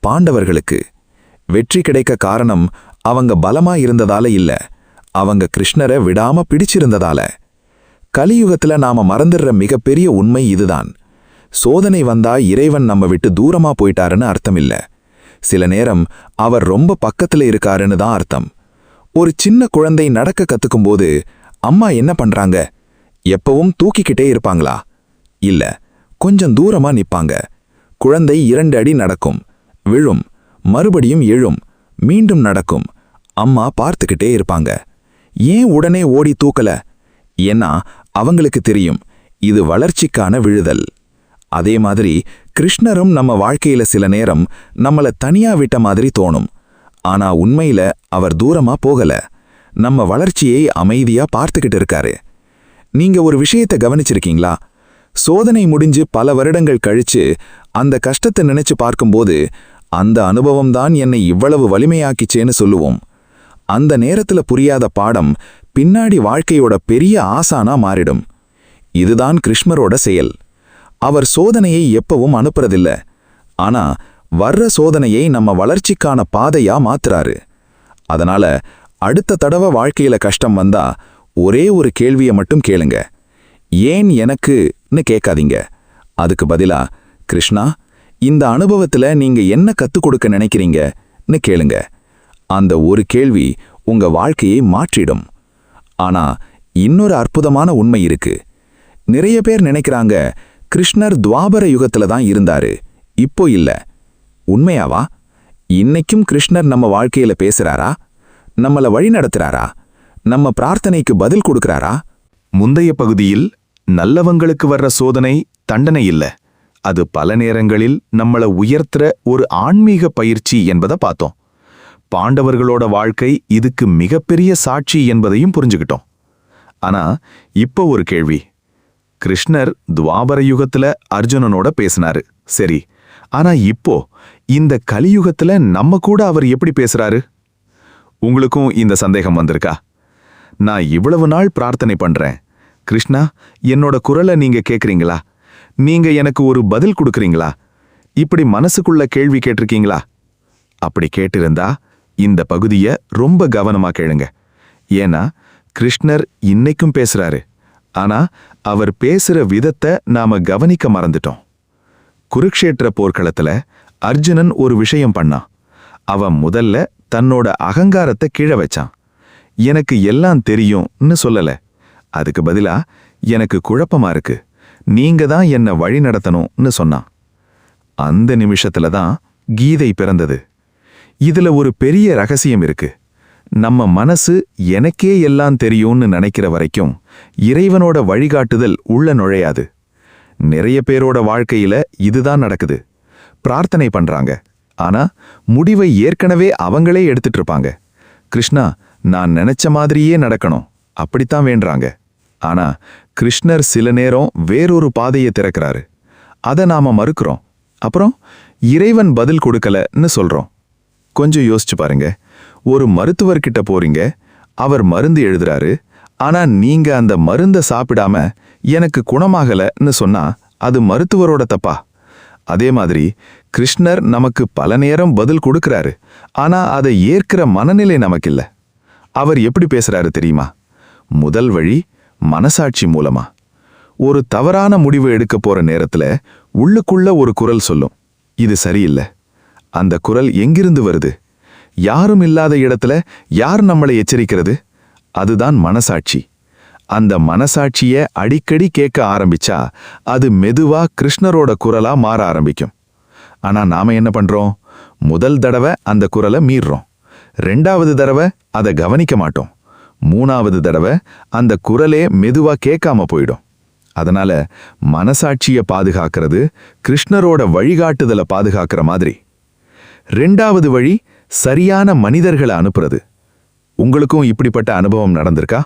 பாண்டவர்களுக்கு. வெற்றி கிடைக்க காரணம் அவங்க பலமா இருந்ததால இல்ல, அவங்க கிருஷ்ணரை விடாம பிடிச்சிருந்ததால. கலியுகத்துல நாம மறந்துடுற மிகப்பெரிய உண்மை இதுதான். சோதனை வந்தா இறைவன் நம்ம விட்டு தூரமா போயிட்டாருன்னு அர்த்தம் இல்ல. சில நேரம் அவர் ரொம்ப பக்கத்துல இருக்காருன்னு தான் அர்த்தம். ஒரு சின்ன குழந்தை நடக்க கத்துக்கும்போது அம்மா என்ன பண்றாங்க? எப்பவும் தூக்கிக்கிட்டே இருப்பாங்களா? இல்ல, கொஞ்சம் தூரமா நிப்பாங்க. குழந்தை 2 அடி நடக்கும், விழும், மறுபடியும் எழும், மீண்டும் நடக்கும். அம்மா பார்த்துக்கிட்டே இருப்பாங்க. ஏன் உடனே ஓடி தூக்கல? ஏன்னா அவங்களுக்கு தெரியும், இது வளர்ச்சிக்கான விழுதல். அதே மாதிரி கிருஷ்ணரும் நம்ம வாழ்க்கையில சில நேரம் நம்மள தனியா விட்ட மாதிரி தோணும். ஆனா உண்மையில அவர் தூரமா போகல, நம்ம வளர்ச்சியை அமைதியா பார்த்துக்கிட்டு இருக்காரு. நீங்க ஒரு விஷயத்தை கவனிச்சிருக்கீங்களா? சோதனை முடிஞ்சு பல வருடங்கள் கழிச்சு அந்த கஷ்டத்தை நினைச்சு பார்க்கும்போது அந்த அனுபவம்தான் என்னை இவ்வளவு வலிமையாக்கிச்சேன்னு சொல்லுவோம். அந்த நேரத்துல புரியாத பாடம் பின்னாடி வாழ்க்கையோட பெரிய ஆசானா மாறிடும். இதுதான் கிருஷ்ணரோட செயல். அவர் சோதனையை எப்பவும் அனுப்புறதில்ல, ஆனா வர்ற சோதனையை நம்ம வளர்ச்சிக்கான பாதையா மாத்துறாரு. அதனால அடுத்த தடவை வாழ்க்கையில கஷ்டம் வந்தா ஒரே ஒரு கேள்வியை மட்டும் கேளுங்க. ஏன் எனக்குன்னு கேட்காதீங்க. அதுக்கு பதிலா, கிருஷ்ணா, இந்த அனுபவத்துல நீங்க என்ன கத்துக் கொடுக்க நினைக்கிறீங்கன்னு கேளுங்க. அந்த ஒரு கேள்வி உங்க வாழ்க்கையை மாற்றிடும். ஆனா இன்னொரு அற்புதமான உண்மை இருக்கு. நிறைய பேர் நினைக்கிறாங்க கிருஷ்ணர் துவாபர யுகத்துல தான் இருந்தாரு, இப்போ இல்ல. உண்மையாவா? இன்னைக்கும் கிருஷ்ணர் நம்ம வாழ்க்கையில பேசுறாரா? நம்மள வழி நடத்துறாரா? நம்ம பிரார்த்தனைக்கு பதில் கொடுக்கறாரா? முந்தைய பகுதியில் நல்லவங்களுக்கு வர்ற சோதனை தண்டனை இல்ல, அது பல நேரங்களில் நம்மள உயர்த்துற ஒரு ஆன்மீக பயிற்சி என்பதை பார்த்தோம். பாண்டவர்களோட வாழ்க்கை இதுக்கு மிகப்பெரிய சாட்சி என்பதையும் புரிஞ்சுக்கிட்டோம். ஆனா இப்போ ஒரு கேள்வி. கிருஷ்ணர் துவாபர யுகத்துல அர்ஜுனனோட பேசினாரு, சரி. ஆனா இப்போ இந்த கலியுகத்துல நம்ம கூட அவர் எப்படி பேசுறாரு? உங்களுக்கும் இந்த சந்தேகம் வந்திருக்கா? நான் இவ்வளவு நாள் பிரார்த்தனை பண்றேன், கிருஷ்ணா, என்னோட குரலை நீங்க கேக்குறீங்களா? நீங்க எனக்கு ஒரு பதில் கொடுக்கறீங்களா? இப்படி மனசுக்குள்ள கேள்வி கேட்டிருக்கீங்களா? அப்படி கேட்டிருந்தா இந்த பகுதியை ரொம்ப கவனமா கேளுங்க. ஏன்னா கிருஷ்ணர் இன்னைக்கும் பேசுறாரு, ஆனா அவர் பேசுற விதத்தை நாம கவனிக்க மறந்துட்டோம். குருக்ஷேத்திர போர்க்களத்துல அர்ஜுனன் ஒரு விஷயம் பண்ணான். அவன் முதல்ல தன்னோட அகங்காரத்தை கீழே வச்சான். எனக்கு எல்லாம் தெரியும்னு சொல்லல. அதுக்கு பதிலா, எனக்கு குழப்பமா இருக்கு, நீங்க தான் என்ன வழி நடத்தணும்னு சொன்னான். அந்த நிமிஷத்துல தான் கீதை பிறந்தது. இதுல ஒரு பெரிய ரகசியம் இருக்கு. நம்ம மனசு எனக்கே எல்லாம் தெரியும்னு நினைக்கிற வரைக்கும் இறைவனோட வழிகாட்டுதல் உள்ள நுழையாது. நிறைய பேரோட வாழ்க்கையில இதுதான் நடக்குது. பிரார்த்தனை பண்றாங்க, ஆனா முடிவை ஏற்கனவே அவங்களே எடுத்துட்டு இருப்பாங்க. கிருஷ்ணா, நான் நினைச்ச மாதிரியே நடக்கணும் அப்படித்தான் வேண்டாங்க. ஆனா கிருஷ்ணர் சில நேரம் வேறொரு பாதையை திறக்கிறாரு. அதை நாம மறுக்கிறோம். அப்புறம் இறைவன் பதில் கொடுக்கலன்னு சொல்றோம். கொஞ்சம் யோசிச்சு பாருங்க. ஒரு மருத்துவர்கிட்ட போறீங்க, அவர் மருந்து எழுதுறாரு, ஆனா நீங்க அந்த மருந்தை சாப்பிடாம எனக்கு குணமாகலன்னு சொன்னா அது மருத்துவரோட தப்பா? அதே மாதிரி கிருஷ்ணர் நமக்கு பல நேரம் பதில் கொடுக்கறாரு, ஆனா அதை ஏற்கிற மனநிலை நமக்கு இல்ல. அவர் எப்படி பேசுறாரு தெரியுமா? முதல் வழி மனசாட்சி மூலமா. ஒரு தவறான முடிவு எடுக்க போற நேரத்துல உள்ளுக்குள்ள ஒரு குரல் சொல்லும், இது சரியில்லை. அந்த குரல் எங்கிருந்து வருது? யாரும் இல்லாத இடத்துல யார் நம்மளை எச்சரிக்கிறது? அதுதான் மனசாட்சி. அந்த மனசாட்சிய அடிக்கடி கேட்க ஆரம்பிச்சா அது மெதுவா கிருஷ்ணரோட குரலா மாற ஆரம்பிக்கும். ஆனா நாம என்ன பண்றோம்? முதல் தடவை அந்த குரலை மீறுறோம், 2வது தடவை அதை கவனிக்க மாட்டோம், 3வது தடவை அந்த குரலே மெதுவா கேட்காம போயிடும். அதனால மனசாட்சிய பாதுகாக்கிறது கிருஷ்ணரோட வழிகாட்டுதலை பாதுகாக்கிற மாதிரி. 2வது வழி சரியான மனிதர்களை அனுப்புறது. உங்களுக்கும் இப்படிப்பட்ட அனுபவம் நடந்திருக்கா?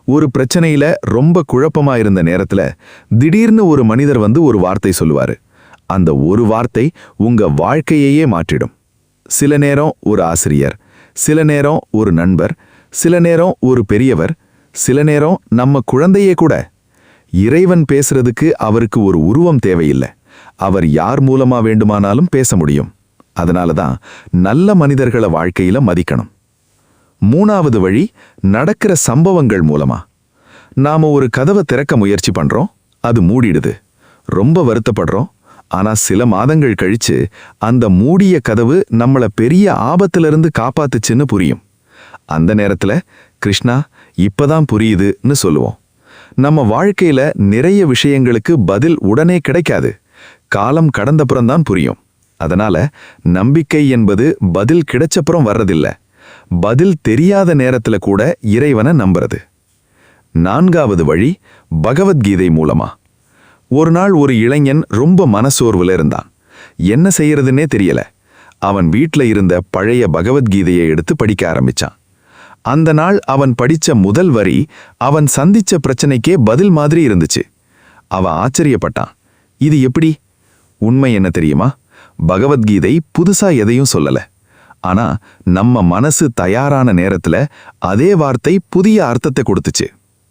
ஒரு பிரச்சனையில ரொம்ப குழப்பமா இருந்த நேரத்துல திடீர்னு ஒரு மனிதர் வந்து ஒரு வார்த்தை சொல்லுவாரு. அந்த ஒரு வார்த்தை உங்க வாழ்க்கையையே மாற்றிடும். சில நேரம் ஒரு ஆசிரியர், சில நேரம் ஒரு நண்பர், சில நேரம் ஒரு பெரியவர், சில நேரம் நம்ம குழந்தையே கூட. இறைவன் பேசுறதுக்கு அவருக்கு ஒரு உருவம் தேவையில்லை. அவர் யார் மூலமா வேண்டுமானாலும் பேச முடியும். அதனால தான் நல்ல மனிதர்களை வாழ்க்கையில மதிக்கணும். 3வது வழி, நடக்கிற சம்பவங்கள் மூலமா. நாம ஒரு கதவை திறக்க முயற்சி பண்றோம், அது மூடிடுது. ரொம்ப வருத்தப்படுறோம். ஆனா சில மாதங்கள் கழிச்சு அந்த மூடிய கதவு நம்மள பெரிய ஆபத்திலிருந்து காப்பாத்துச்சுன்னு புரியும். அந்த நேரத்துல கிருஷ்ணா இப்பதான் புரியுதுன்னு சொல்லுவோம். நம்ம வாழ்க்கையில நிறைய விஷயங்களுக்கு பதில் உடனே கிடைக்காது. காலம் கடந்தப்புறம்தான் புரியும். அதனால நம்பிக்கை என்பது பதில் கிடைச்சப்புறம் வர்றதில்ல, பதில் தெரியாத நேரத்துல கூட இறைவனை நம்புறது. 4வது வழி, பகவத்கீதை மூலமா. ஒரு நாள் ஒரு இளைஞன் ரொம்ப மனசோர்வுல இருந்தான். என்ன செய்யறதுன்னே தெரியல. அவன் வீட்ல இருந்த பழைய பகவத்கீதையை எடுத்து படிக்க ஆரம்பிச்சான். அந்த நாள் அவன் படிச்ச முதல் வரி அவன் சந்திச்ச பிரச்சனைக்கே பதில் மாதிரி இருந்துச்சு. அவன் ஆச்சரியப்பட்டான். இது எப்படி? உண்மை என்ன தெரியுமா? பகவத்கீதை புதுசா எதையும் சொல்லல. ஆனா நம்ம மனசு தயாரான நேரத்துல அதே வார்த்தை புதிய அர்த்தத்தை கொடுத்துச்சு.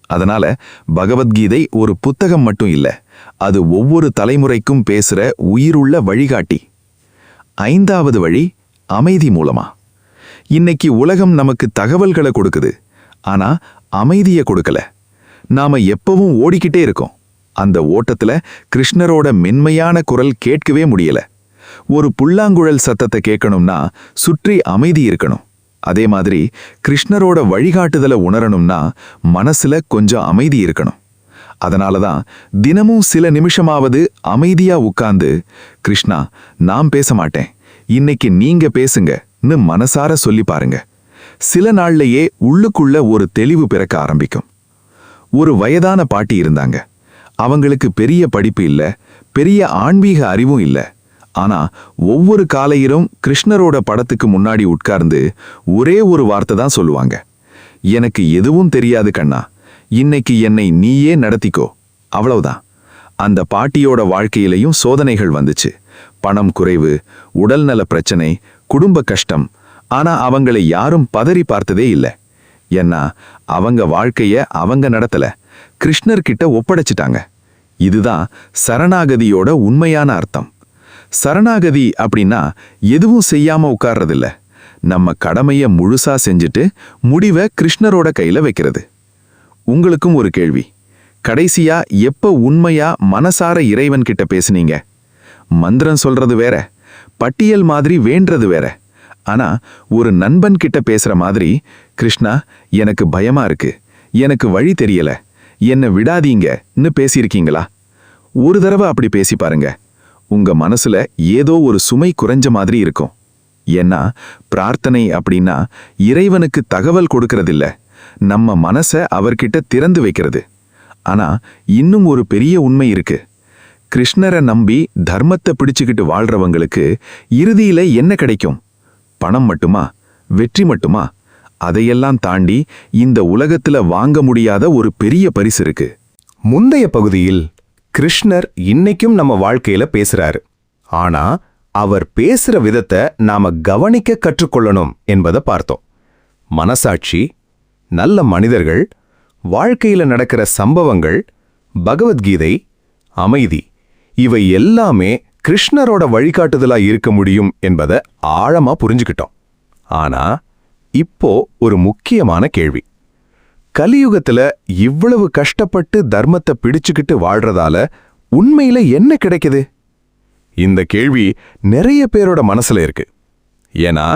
அதனால பகவத்கீதை ஒரு புத்தகம் மட்டும் இல்ல, அது ஒவ்வொரு தலைமுறைக்கும் பேசுற உயிருள்ள வழிகாட்டி. 5வது வழி, அமைதி மூலமா. இன்னைக்கு உலகம் நமக்கு தகவல்களை கொடுக்குது, ஆனா அமைதியை கொடுக்கல. நாம எப்பவும் ஓடிக்கிட்டே இருக்கோம். அந்த ஓட்டத்துல கிருஷ்ணரோட மென்மையான குரல் கேட்கவே முடியல. ஒரு புல்லாங்குழல் சத்தத்தை கேட்கணும்னா சுற்றி அமைதி இருக்கணும். அதே மாதிரி கிருஷ்ணரோட வழிகாட்டுதலை உணரணும்னா மனசுல கொஞ்சம் அமைதி இருக்கணும். அதனாலதான் தினமும் சில நிமிஷமாவது அமைதியா உட்கார்ந்து, கிருஷ்ணா நான் பேச மாட்டேன், இன்னைக்கு நீங்க பேசுங்கன்னு மனசார சொல்லி பாருங்க. சில நாள்லயே உள்ளுக்குள்ள ஒரு தெளிவு பிறக்க ஆரம்பிக்கும். ஒரு வயதான பாட்டி இருந்தாங்க. அவங்களுக்கு பெரிய படிப்பு இல்ல, பெரிய ஆன்மீக அறிவும் இல்ல. ஆனா ஒவ்வொரு காலையிலும் கிருஷ்ணரோட படத்துக்கு முன்னாடி உட்கார்ந்து ஒரே ஒரு வார்த்தை தான் சொல்லுவாங்க. எனக்கு எதுவும் தெரியாது கண்ணா, இன்னைக்கு என்னை நீயே நடத்திக்கோ. அவ்வளவுதான். அந்த பாட்டியோட வாழ்க்கையிலையும் சோதனைகள் வந்துச்சு. பணம் குறைவு, உடல்நல பிரச்சனை, குடும்ப கஷ்டம். ஆனா அவங்களை யாரும் பதறி பார்த்ததே இல்லை. ஏன்னா அவங்க வாழ்க்கைய அவங்க நடத்தல, கிருஷ்ணர்கிட்ட ஒப்படைச்சிட்டாங்க. இதுதான் சரணாகதியோட உண்மையான அர்த்தம். சரணாகதி அப்படின்னா எதுவும் செய்யாம உட்கார்றதில்ல, நம்ம கடமைய முழுசா செஞ்சுட்டு முடிவை கிருஷ்ணரோட கையில வைக்கிறது. உங்களுக்கும் ஒரு கேள்வி. கடைசியா எப்ப உண்மையா மனசார இறைவன் கிட்ட பேசுனீங்க? மந்திரம் சொல்றது வேற, பட்டியல் மாதிரி வேண்டது வேற. ஆனா ஒரு நண்பன் கிட்ட பேசுற மாதிரி, கிருஷ்ணா எனக்கு பயமா இருக்கு, எனக்கு வழி தெரியல, என்னை விடாதீங்கன்னு பேசியிருக்கீங்களா? ஒரு தடவை அப்படி பேசி பாருங்க. உங்க மனசுல ஏதோ ஒரு சுமை குறைஞ்ச மாதிரி இருக்கும். ஏன்னா பிரார்த்தனை அப்படின்னா இறைவனுக்கு தகவல் கொடுக்கறதில்ல, நம்ம மனசை அவர்கிட்ட திறந்து வைக்கிறது. ஆனா இன்னும் ஒரு பெரிய உண்மை இருக்கு. கிருஷ்ணரை நம்பி தர்மத்தை பிடிச்சுக்கிட்டு வாழ்றவங்களுக்கு இறுதியில என்ன கிடைக்கும்? பணம் மட்டுமா? வெற்றி மட்டுமா? அதையெல்லாம் தாண்டி இந்த உலகத்துல வாங்க முடியாத ஒரு பெரிய பரிசு இருக்கு. முந்தைய பகுதியில் கிருஷ்ணர் இன்னைக்கும் நம்ம வாழ்க்கையில பேசுறாரு. ஆனா அவர் பேசுற விதத்தை நாம கவனிக்க கற்றுக்கொள்ளணும் என்பதை பார்த்தோம். மனசாட்சி, நல்ல மனிதர்கள், வாழ்க்கையில நடக்கிற சம்பவங்கள், பகவத்கீதை, அமைதி, இவை எல்லாமே கிருஷ்ணரோட வழிகாட்டுதலா இருக்க முடியும் என்பதை ஆழமா புரிஞ்சுக்கிட்டோம். ஆனா இப்போ ஒரு முக்கியமான கேள்வி. கலியுகத்துல இவ்வளவு கஷ்டப்பட்டு தர்மத்தை பிடிச்சுக்கிட்டு வாழ்றதால உண்மையில என்ன கிடைக்குது? இந்த கேள்வி நிறைய பேரோட மனசுல இருக்கு. ஏன்னா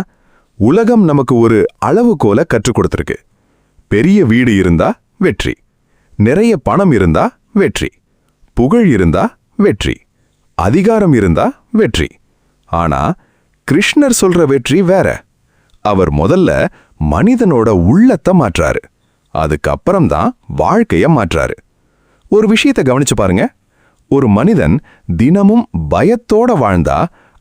உலகம் நமக்கு ஒரு அளவுகோலை கற்றுக் கொடுத்திருக்கு. பெரிய வீடு இருந்தா வெற்றி, நிறைய பணம் இருந்தா வெற்றி, புகழ் இருந்தா வெற்றி, அதிகாரம் இருந்தா வெற்றி. ஆனா கிருஷ்ணர் சொல்ற வெற்றி வேற. அவர் முதல்ல மனிதனோட உள்ளத்தை மாற்றாரு, அதுக்கப்புறம்தான் வாழ்க்கைய மாற்றாரு. ஒரு விஷயத்தை கவனிச்சு பாருங்க. ஒரு மனிதன் தினமும் பயத்தோட வாழ்ந்தா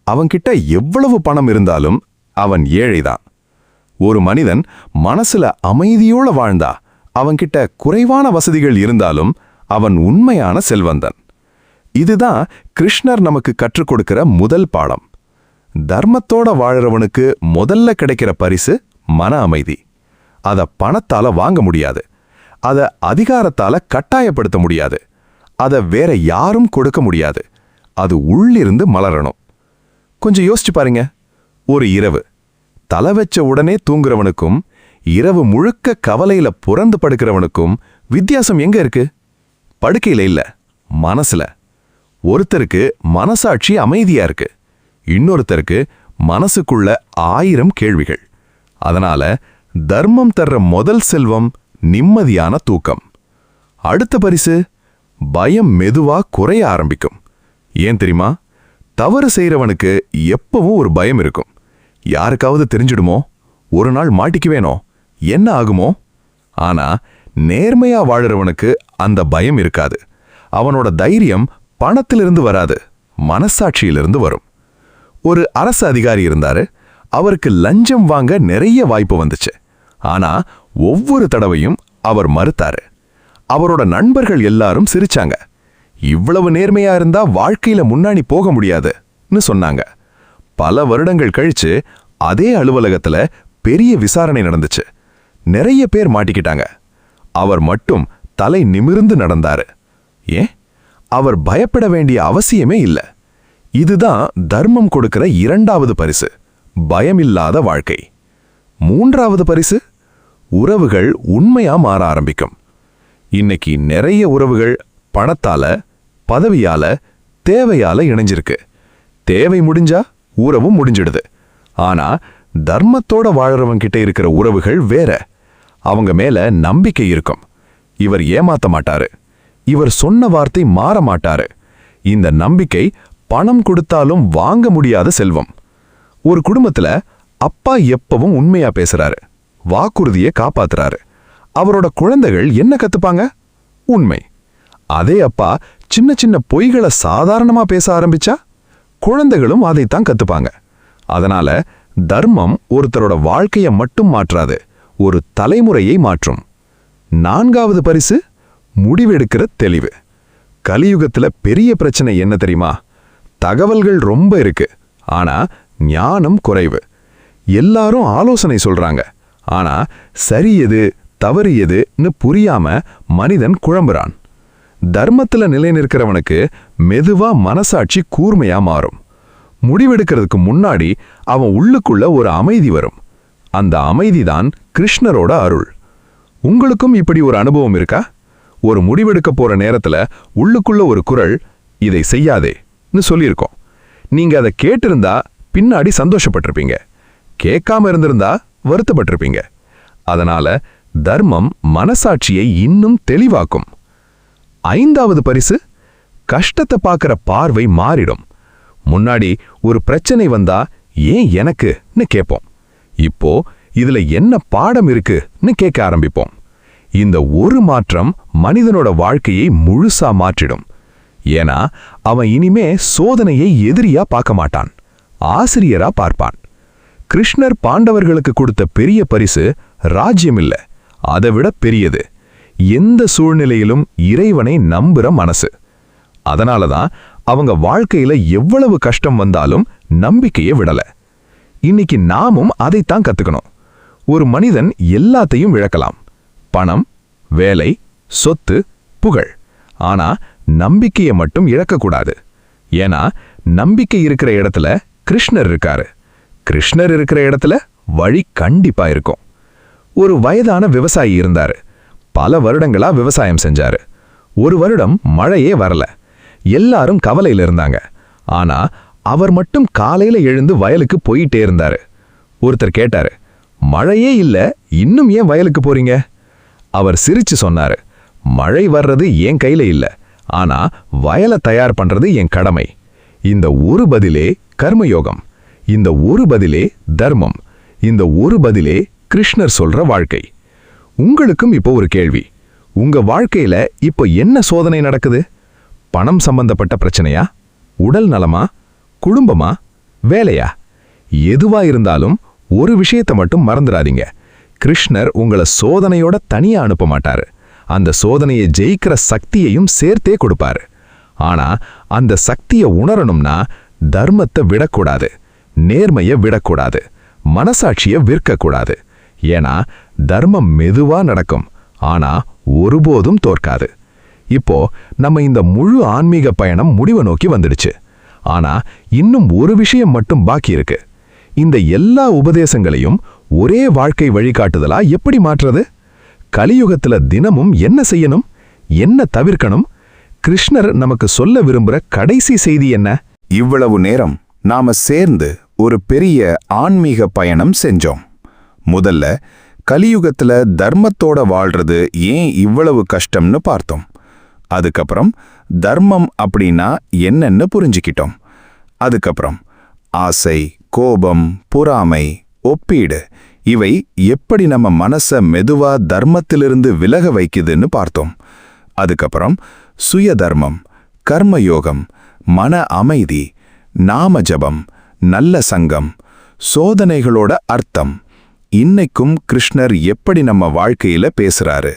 அவன்கிட்ட எவ்வளவு பணம் இருந்தாலும் அவன் ஏழைதான். ஒரு மனிதன் மனசுல அமைதியோட வாழ்ந்தா அவன்கிட்ட குறைவான வசதிகள் இருந்தாலும் அவன் உண்மையான செல்வந்தன். இதுதான் கிருஷ்ணர் நமக்கு கற்றுக் கொடுக்கிற முதல் பாடம். தர்மத்தோட வாழறவனுக்கு முதல்ல கிடைக்கிற பரிசு மன அமைதி. அத பணத்தால வாங்க முடியாது, அத அதிகாரத்தால கட்டாயப்படுத்த முடியாது, அத வேற யாரும் கொடுக்க முடியாது. அது உள்ளிருந்து மலரணும். கொஞ்சம் யோசிச்சு பாருங்க. ஒரு இரவு தலை வச்ச உடனே தூங்குறவனுக்கும் இரவு முழுக்க கவலையில புரண்டு படுக்கிறவனுக்கும் வித்தியாசம் எங்க இருக்கு? படுக்கையில இல்ல, மனசுல. ஒருத்தருக்கு மனசாட்சி அமைதியா இருக்கு, இன்னொருத்தருக்கு மனசுக்குள்ள 1000 கேள்விகள். அதனால தர்மம் தர்ற முதல் செல்வம் நிம்மதியான தூக்கம். அடுத்த பரிசு பயம் மெதுவா குறைய ஆரம்பிக்கும். ஏன் தெரியுமா? தவறு செய்யறவனுக்கு எப்பவும் ஒரு பயம் இருக்கும். யாருக்காவது தெரிஞ்சிடுமோ, ஒரு நாள் மாட்டிக்குவேனோ, என்ன ஆகுமோ? ஆனா நேர்மையா வாழறவனுக்கு அந்த பயம் இருக்காது. அவனோட தைரியம் பணத்திலிருந்து வராது, மனசாட்சியிலிருந்து வரும். ஒரு அரசு அதிகாரி இருந்தாரு. அவருக்கு லஞ்சம் வாங்க நிறைய வாய்ப்பு வந்துச்சு. ஆனா ஒவ்வொரு தடவையும் அவர் மறுத்தாரு. அவரோட நண்பர்கள் எல்லாரும் சிரிச்சாங்க. இவ்வளவு நேர்மையா இருந்தா வாழ்க்கையில முன்னாடி போக முடியாதுன்னு சொன்னாங்க. பல வருடங்கள் கழிச்சு அதே அலுவலகத்துல பெரிய விசாரணை நடந்துச்சு. நிறைய பேர் மாட்டிக்கிட்டாங்க. அவர் மட்டும் தலை நிமிர்ந்து நடந்தாரு. ஏன்? அவர் பயப்பட வேண்டிய அவசியமே இல்ல. இதுதான் தர்மம் கொடுக்கிற இரண்டாவது பரிசு, பயமில்லாத வாழ்க்கை. மூன்றாவது பரிசு, உறவுகள் உண்மையா மாற ஆரம்பிக்கும். இன்னைக்கு நிறைய உறவுகள் பணத்தால, பதவியால, தேவையால இணைஞ்சிருக்கு. தேவை முடிஞ்சா உறவும் முடிஞ்சிடுது. ஆனா தர்மத்தோட வாழறவங்கிட்ட இருக்கிற உறவுகள் வேற. அவங்க மேல நம்பிக்கை இருக்கும். இவர் ஏமாத்த மாட்டாரு, இவர் சொன்ன வார்த்தை மாற மாட்டாரு. இந்த நம்பிக்கை பணம் கொடுத்தாலும் வாங்க முடியாத செல்வம். ஒரு குடும்பத்துல அப்பா எப்பவும் உண்மையா பேசுறாரு, வாக்குறுதியை காப்பாத்துறாரு. அவரோட குழந்தைகள் என்ன கத்துப்பாங்க? உண்மை. அதே அப்பா சின்ன சின்ன பொய்களை சாதாரணமா பேச ஆரம்பிச்சா குழந்தைகளும் அதைத்தான் கத்துப்பாங்க. அதனால தர்மம் ஒருத்தரோட வாழ்க்கையை மட்டும் மாற்றாது, ஒரு தலைமுறையை மாற்றும். நான்காவது பரிசு, முடிவெடுக்கிற தெளிவு. கலியுகத்துல பெரிய பிரச்சனை என்ன தெரியுமா? தகவல்கள் ரொம்ப இருக்கு, ஆனா ஞானம் குறைவு. எல்லாரும் ஆலோசனை சொல்றாங்க, ஆனா சரி எது தவறு எதுன்னு புரியாம மனிதன் குழம்புறான். தர்மத்துல நிலை நிற்கிறவனுக்கு மெதுவா மனசாட்சி கூர்மையா மாறும். முடிவெடுக்கிறதுக்கு முன்னாடி அவன் உள்ளுக்குள்ள ஒரு அமைதி வரும். அந்த அமைதிதான் கிருஷ்ணரோட அருள். உங்களுக்கும் இப்படி ஒரு அனுபவம் இருக்கா? ஒரு முடிவெடுக்க போற நேரத்துல உள்ளுக்குள்ள ஒரு குரல், இதை செய்யாதேன்னு சொல்லியிருக்கோம். நீங்க அதை கேட்டிருந்தா பின்னாடி சந்தோஷப்பட்டிருப்பீங்க, கேட்காம இருந்திருந்தா வருத்தப்பட்டிருப்பீங்க. அதனால தர்மம் மனசாட்சியை இன்னும் தெளிவாக்கும். ஐந்தாவது பரிசு, கஷ்டத்தை பார்க்கிற பார்வை மாறிடும். முன்னாடி ஒரு பிரச்சனை வந்தா ஏன் எனக்குன்னு கேட்போம். இப்போ இதுல என்ன பாடம் இருக்குன்னு கேட்க ஆரம்பிப்போம். இந்த ஒரு மாற்றம் மனிதனோட வாழ்க்கையை முழுசா மாற்றிடும். ஏன்னா அவன் இனிமே சோதனையை எதிரியா பார்க்க மாட்டான், ஆசிரியரா பார்ப்பான். கிருஷ்ணர் பாண்டவர்களுக்கு கொடுத்த பெரிய பரிசு ராஜ்யம் இல்ல, அதை விட பெரியது எந்த சூழ்நிலையிலும் இறைவனை நம்புற மனசு. அதனாலதான் அவங்க வாழ்க்கையில எவ்வளவு கஷ்டம் வந்தாலும் நம்பிக்கையை விடல. இன்னைக்கு நாமும் அதைத்தான் கத்துக்கணும். ஒரு மனிதன் எல்லாத்தையும் இழக்கலாம், பணம், வேலை, சொத்து, புகழ். ஆனா நம்பிக்கையை மட்டும் இழக்கக்கூடாது. ஏன்னா நம்பிக்கை இருக்கிற இடத்துல கிருஷ்ணர் இருக்காரு. கிருஷ்ணர் இருக்கிற இடத்துல வழி கண்டிப்பா இருக்கும். ஒரு வயதான விவசாயி இருந்தாரு. பல வருடங்களா விவசாயம் செஞ்சாரு. ஒரு வருடம் மழையே வரல. எல்லாரும் கவலையில இருந்தாங்க. ஆனா அவர் மட்டும் காலையில எழுந்து வயலுக்கு போயிட்டே இருந்தாரு. ஒருத்தர் கேட்டாரு, மழையே இல்ல, இன்னும் ஏன் வயலுக்கு போறீங்க? அவர் சிரிச்சு சொன்னாரு, மழை வர்றது என் கையில இல்ல, ஆனா வயலை தயார் பண்றது என் கடமை. இந்த ஒரு பதிலே கர்மயோகம், இந்த ஒரு பதிலே தர்மம், இந்த ஒரு பதிலே கிருஷ்ணர் சொல்ற வாழ்க்கை. உங்களுக்கும் இப்போ ஒரு கேள்வி. உங்க வாழ்க்கையில இப்போ என்ன சோதனை நடக்குது? பணம் சம்பந்தப்பட்ட பிரச்சனையா, உடல் நலமா, குடும்பமா, வேலையா? எதுவா இருந்தாலும் ஒரு விஷயத்தை மட்டும் மறந்துடாதீங்க. கிருஷ்ணர் உங்களை சோதனையோட தனியா அனுப்ப மாட்டாரு. அந்த சோதனையை ஜெயிக்கிற சக்தியையும் சேர்த்தே கொடுப்பாரு. ஆனா அந்த சக்தியை உணரணும்னா தர்மத்தை விடக்கூடாது, நேர்மையை விடக்கூடாது, மனசாட்சியை விற்கக்கூடாது. ஏன்னா தர்மம் மெதுவா நடக்கும், ஆனா ஒருபோதும் தோற்காது. இப்போ நம்ம இந்த முழு ஆன்மீக பயணம் முடிவை நோக்கி வந்துடுச்சு. ஆனா இன்னும் ஒரு விஷயம் மட்டும் பாக்கி இருக்கு. இந்த எல்லா உபதேசங்களையும் ஒரே வாழ்க்கை வழிகாட்டுதலா எப்படி மாற்றுறது? கலியுகத்துல தினமும் என்ன செய்யணும், என்ன தவிர்க்கணும்? கிருஷ்ணர் நமக்கு சொல்ல விரும்புற கடைசி செய்தி என்ன? இவ்வளவு நேரம் நாம சேர்ந்து ஒரு பெரிய ஆன்மீக பயணம் செஞ்சோம். முதல்ல கலியுகத்துல தர்மத்தோட வாழ்றது ஏன் இவ்வளவு கஷ்டம்னு பார்த்தோம். அதுக்கப்புறம் தர்மம் அப்படின்னா என்னன்னு புரிஞ்சுக்கிட்டோம். அதுக்கப்புறம் ஆசை, கோபம், பொறாமை, ஒப்பீடு இவை எப்படி நம்ம மனச மெதுவா தர்மத்திலிருந்து விலக வைக்குதுன்னு பார்த்தோம். அதுக்கப்புறம் சுய தர்மம், கர்மயோகம், மன அமைதி, நாம ஜபம், நல்ல சங்கம், சோதனைகளோட அர்த்தம், இன்னைக்கும் கிருஷ்ணர் எப்படி நம்ம வாழ்க்கையில பேசுறாரு,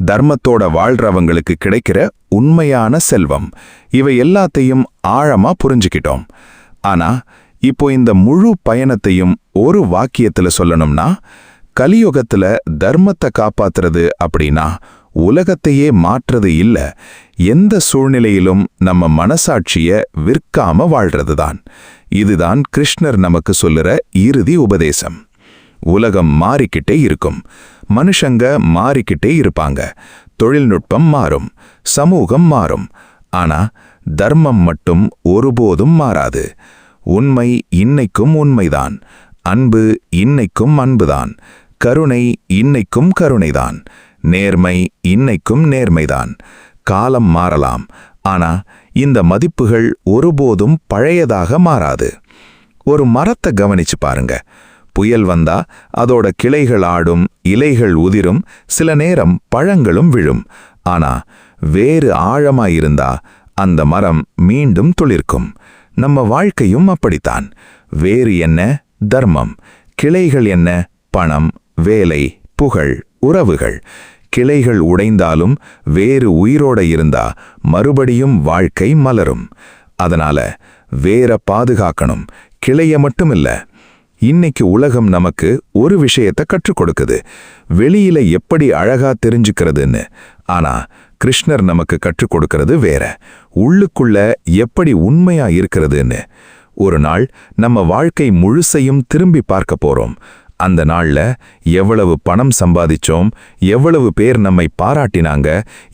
தர்மத்தோட வாழ்றவங்களுக்கு கிடைக்கிற உண்மையான செல்வம், இவை எல்லாத்தையும் ஆழமா புரிஞ்சுக்கிட்டோம். ஆனா இப்போ இந்த முழு பயணத்தையும் ஒரு வாக்கியத்துல சொல்லணும்னா, கலியுகத்துல தர்மத்தை காப்பாத்துறது அப்படின்னா உலகத்தையே மாற்றுறது இல்ல, எந்த சூழ்நிலையிலும் நம்ம மனசாட்சிய விற்காம வாழ்றதுதான். இதுதான் கிருஷ்ணர் நமக்கு சொல்லுற இறுதி உபதேசம். உலகம் மாறிக்கிட்டே இருக்கும், மனுஷங்க மாறிக்கிட்டே இருப்பாங்க, தொழில்நுட்பம் மாறும், சமூகம் மாறும். ஆனா தர்மம் மட்டும் ஒருபோதும் மாறாது. உண்மை இன்னைக்கும் உண்மைதான், அன்பு இன்னைக்கும் அன்புதான், கருணை இன்னைக்கும் கருணைதான், நேர்மை இன்னைக்கும் நேர்மைதான். காலம் மாறலாம், ஆனா இந்த மதிப்புகள் ஒருபோதும் பழையதாக மாறாது. ஒரு மரத்தை கவனிச்சு பாருங்க. புயல் வந்தா அதோட கிளைகள் ஆடும், இலைகள் உதிரும், சில நேரம் பழங்களும் விழும். ஆனா வேறு ஆழமாயிருந்தா அந்த மரம் மீண்டும் துளிர்க்கும். நம்ம வாழ்க்கையும் அப்படித்தான். வேறு என்ன? தர்மம். கிளைகள் என்ன? பணம், வேலை, புகழ், உறவுகள். கிளைகள் உடைந்தாலும் வேறு உயிரோட இருந்தா மறுபடியும் வாழ்க்கை மலரும். அதனால வேற பாதுகாக்கணும், கிளைய மட்டுமில்ல. இன்னைக்கு உலகம் நமக்கு ஒரு விஷயத்தை கற்றுக் கொடுக்குது, வெளியில எப்படி அழகா தெரிஞ்சுக்கிறதுன்னு. ஆனா கிருஷ்ணர் நமக்கு கற்றுக் கொடுக்கிறது வேற, உள்ளுக்குள்ள எப்படி உண்மையா இருக்கிறதுன்னு. ஒரு நாள் நம்ம வாழ்க்கை முழுசையும் திரும்பி பார்க்க போறோம். அந்த நாள்ல எவ்வளவு பணம் சம்பாதிச்சோம், எவ்வளவு பேர் நம்மை பாராட்டினாங்க,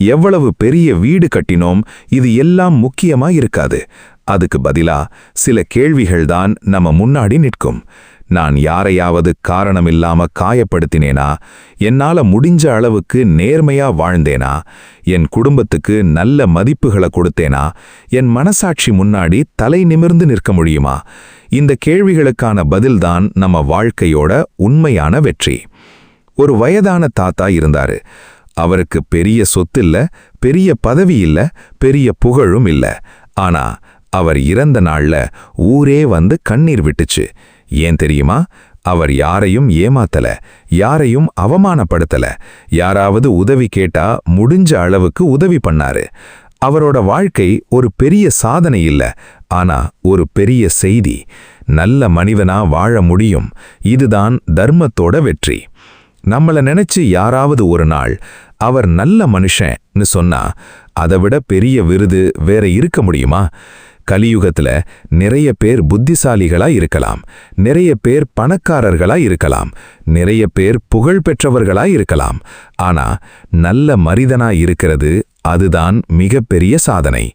எவ்வளவு பெரிய வீடு கட்டினோம், இது எல்லாம் முக்கியமா இருக்காது. அதுக்கு பதிலா சில கேள்விகள்தான் நம்ம முன்னாடி நிற்கும். நான் யாரையாவது காரணமில்லாம காயப்படுத்தினேனா? என்னால முடிஞ்ச அளவுக்கு நேர்மையா வாழ்ந்தேனா? என் குடும்பத்துக்கு நல்ல மதிப்புகளை கொடுத்தேனா? என் மனசாட்சி முன்னாடி தலை நிமிர்ந்து நிற்க முடியுமா? இந்த கேள்விகளுக்கான பதில்தான் நம்ம வாழ்க்கையோட உண்மையான வெற்றி. ஒரு வயதான தாத்தா இருந்தாரு. அவருக்கு பெரிய சொத்து இல்ல, பெரிய பதவி இல்ல, பெரிய புகழும் இல்ல. ஆனா அவர் இறந்த நாள்ல ஊரே வந்து கண்ணீர் விட்டுச்சு. ஏன் தெரியுமா? அவர் யாரையும் ஏமாத்தல, யாரையும் அவமானப்படுத்தல, யாராவது உதவி கேட்டா முடிஞ்ச அளவுக்கு உதவி பண்ணாரு. அவரோட வாழ்க்கை ஒரு பெரிய சாதனை இல்ல, ஆனா ஒரு பெரிய செய்தி. நல்ல மனிதனா வாழ முடியும், இதுதான் தர்மத்தோட வெற்றி. நம்மள நினைச்சு யாராவது ஒரு நாள் அவர் நல்ல மனுஷன்னு சொன்னா அதை விட பெரிய விருது வேற இருக்க முடியுமா? கலியுகத்துல நிறைய பேர் புத்திசாலிகளா இருக்கலாம், நிறைய பேர் பணக்காரர்களா இருக்கலாம், நிறைய பேர் புகழ் பெற்றவர்களா இருக்கலாம். ஆனா நல்ல மனிதனா இருக்கிறது, அதுதான் மிகப்பெரிய சாதனை.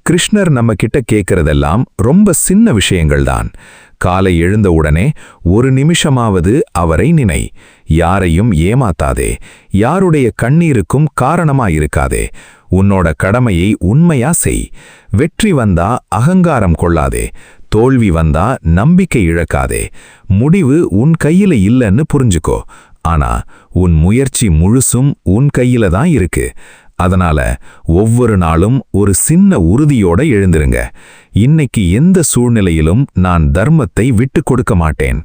கிருஷ்ணர் நம்ம கிட்ட கேட்கறதெல்லாம் ரொம்ப சின்ன விஷயங்கள்தான். காலை எழுந்த உடனே ஒரு நிமிஷமாவது அவரை நினை. யாரையும் ஏமாத்தாதே, யாருடைய கண்ணீருக்கும் காரணமாயிருக்காதே. உன்னோட கடமையை உண்மையா செய். வெற்றி வந்தா அகங்காரம் கொள்ளாதே, தோல்வி வந்தா நம்பிக்கை இழக்காதே. முடிவு உன் கையில இல்லைன்னு புரிஞ்சுக்கோ. ஆனா உன் முயற்சி முழுசும் உன் கையில தான் இருக்கு. அதனால ஒவ்வொரு நாளும் ஒரு சின்ன உறுதியோட எழுந்திருங்க. இன்னைக்கு எந்த சூழ்நிலையிலும் நான் தர்மத்தை விட்டுக் கொடுக்க மாட்டேன்.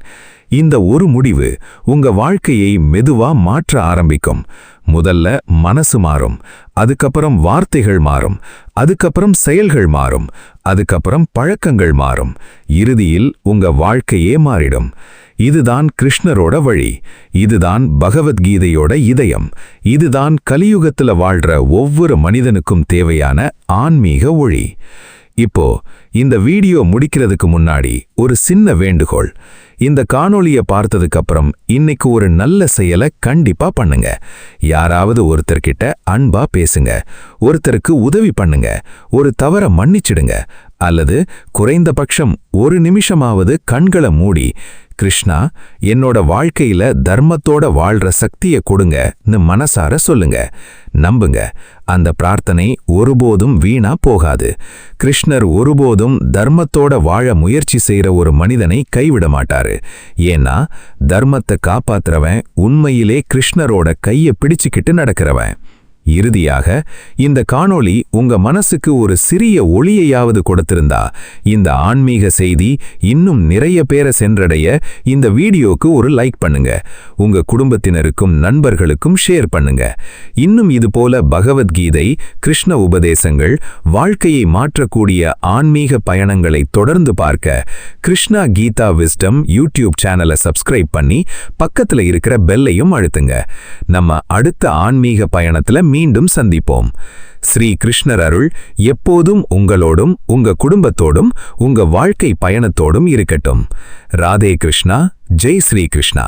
இந்த ஒரு முடிவு உங்க வாழ்க்கையை மெதுவா மாற்ற ஆரம்பிக்கும். முதல்ல மனசு மாறும், அதுக்கப்புறம் வார்த்தைகள் மாறும், அதுக்கப்புறம் செயல்கள் மாறும், அதுக்கப்புறம் பழக்கங்கள் மாறும், இறுதியில் உங்க வாழ்க்கையே மாறிடும். இதுதான் கிருஷ்ணரோட வழி, இதுதான் பகவத்கீதையோட இதயம், இதுதான் கலியுகத்துல வாழ்ற ஒவ்வொரு மனிதனுக்கும் தேவையான ஆன்மீக ஒளி. இப்போ இந்த வீடியோ முடிக்கிறதுக்கு முன்னாடி ஒரு சின்ன வேண்டுகோள். இந்த காணொளிய பார்த்ததுக்கு அப்புறம் இன்னைக்கு ஒரு நல்ல செயலை கண்டிப்பா பண்ணுங்க. யாராவது ஒருத்தர்கிட்ட அன்பா பேசுங்க, ஒருத்தருக்கு உதவி பண்ணுங்க, ஒரு தவற மன்னிச்சிடுங்க, அல்லது குறைந்தபட்சம் ஒரு நிமிஷமாவது கண்களை மூடி கிருஷ்ணா என்னோட வாழ்க்கையில தர்மத்தோட வாழ்ற சக்தியை கொடுங்கன்னு மனசார சொல்லுங்க. நம்புங்க, அந்த பிரார்த்தனை ஒருபோதும் வீணா போகாது. கிருஷ்ணர் ஒருபோதும் தர்மத்தோட வாழ முயற்சி செய்யற ஒரு மனிதனை கைவிட மாட்டாரு. ஏன்னா தர்மத்தை காப்பாத்துறவன் உண்மையிலே கிருஷ்ணரோட கையை பிடிச்சுக்கிட்டு நடக்கிறவன். இறுதியாக இந்த காணொளி உங்க மனசுக்கு ஒரு சிறிய ஒளியையாவது கொடுத்திருந்தா, இந்த ஆன்மீக செய்தி இன்னும் நிறைய பேரை சென்றடைய இந்த வீடியோக்கு ஒரு லைக் பண்ணுங்க. உங்க குடும்பத்தினருக்கும் நண்பர்களுக்கும் ஷேர் பண்ணுங்க. இன்னும் இது போல பகவத்கீதை, கிருஷ்ண உபதேசங்கள், வாழ்க்கையை மாற்றக்கூடிய ஆன்மீக பயணங்களை தொடர்ந்து பார்க்க கிருஷ்ணா கீதா விஸ்டம் யூடியூப் சேனலை சப்ஸ்கிரைப் பண்ணி பக்கத்துல இருக்கிற பெல்லையும் அழுத்துங்க. நம்ம அடுத்த ஆன்மீக பயணத்துல மீண்டும் சந்திப்போம். ஸ்ரீ கிருஷ்ணர் அருள் எப்போதும் உங்களோடும், உங்க குடும்பத்தோடும், உங்க வாழ்க்கை பயணத்தோடும் இருக்கட்டும். ராதே கிருஷ்ணா. ஜெய் ஸ்ரீ கிருஷ்ணா.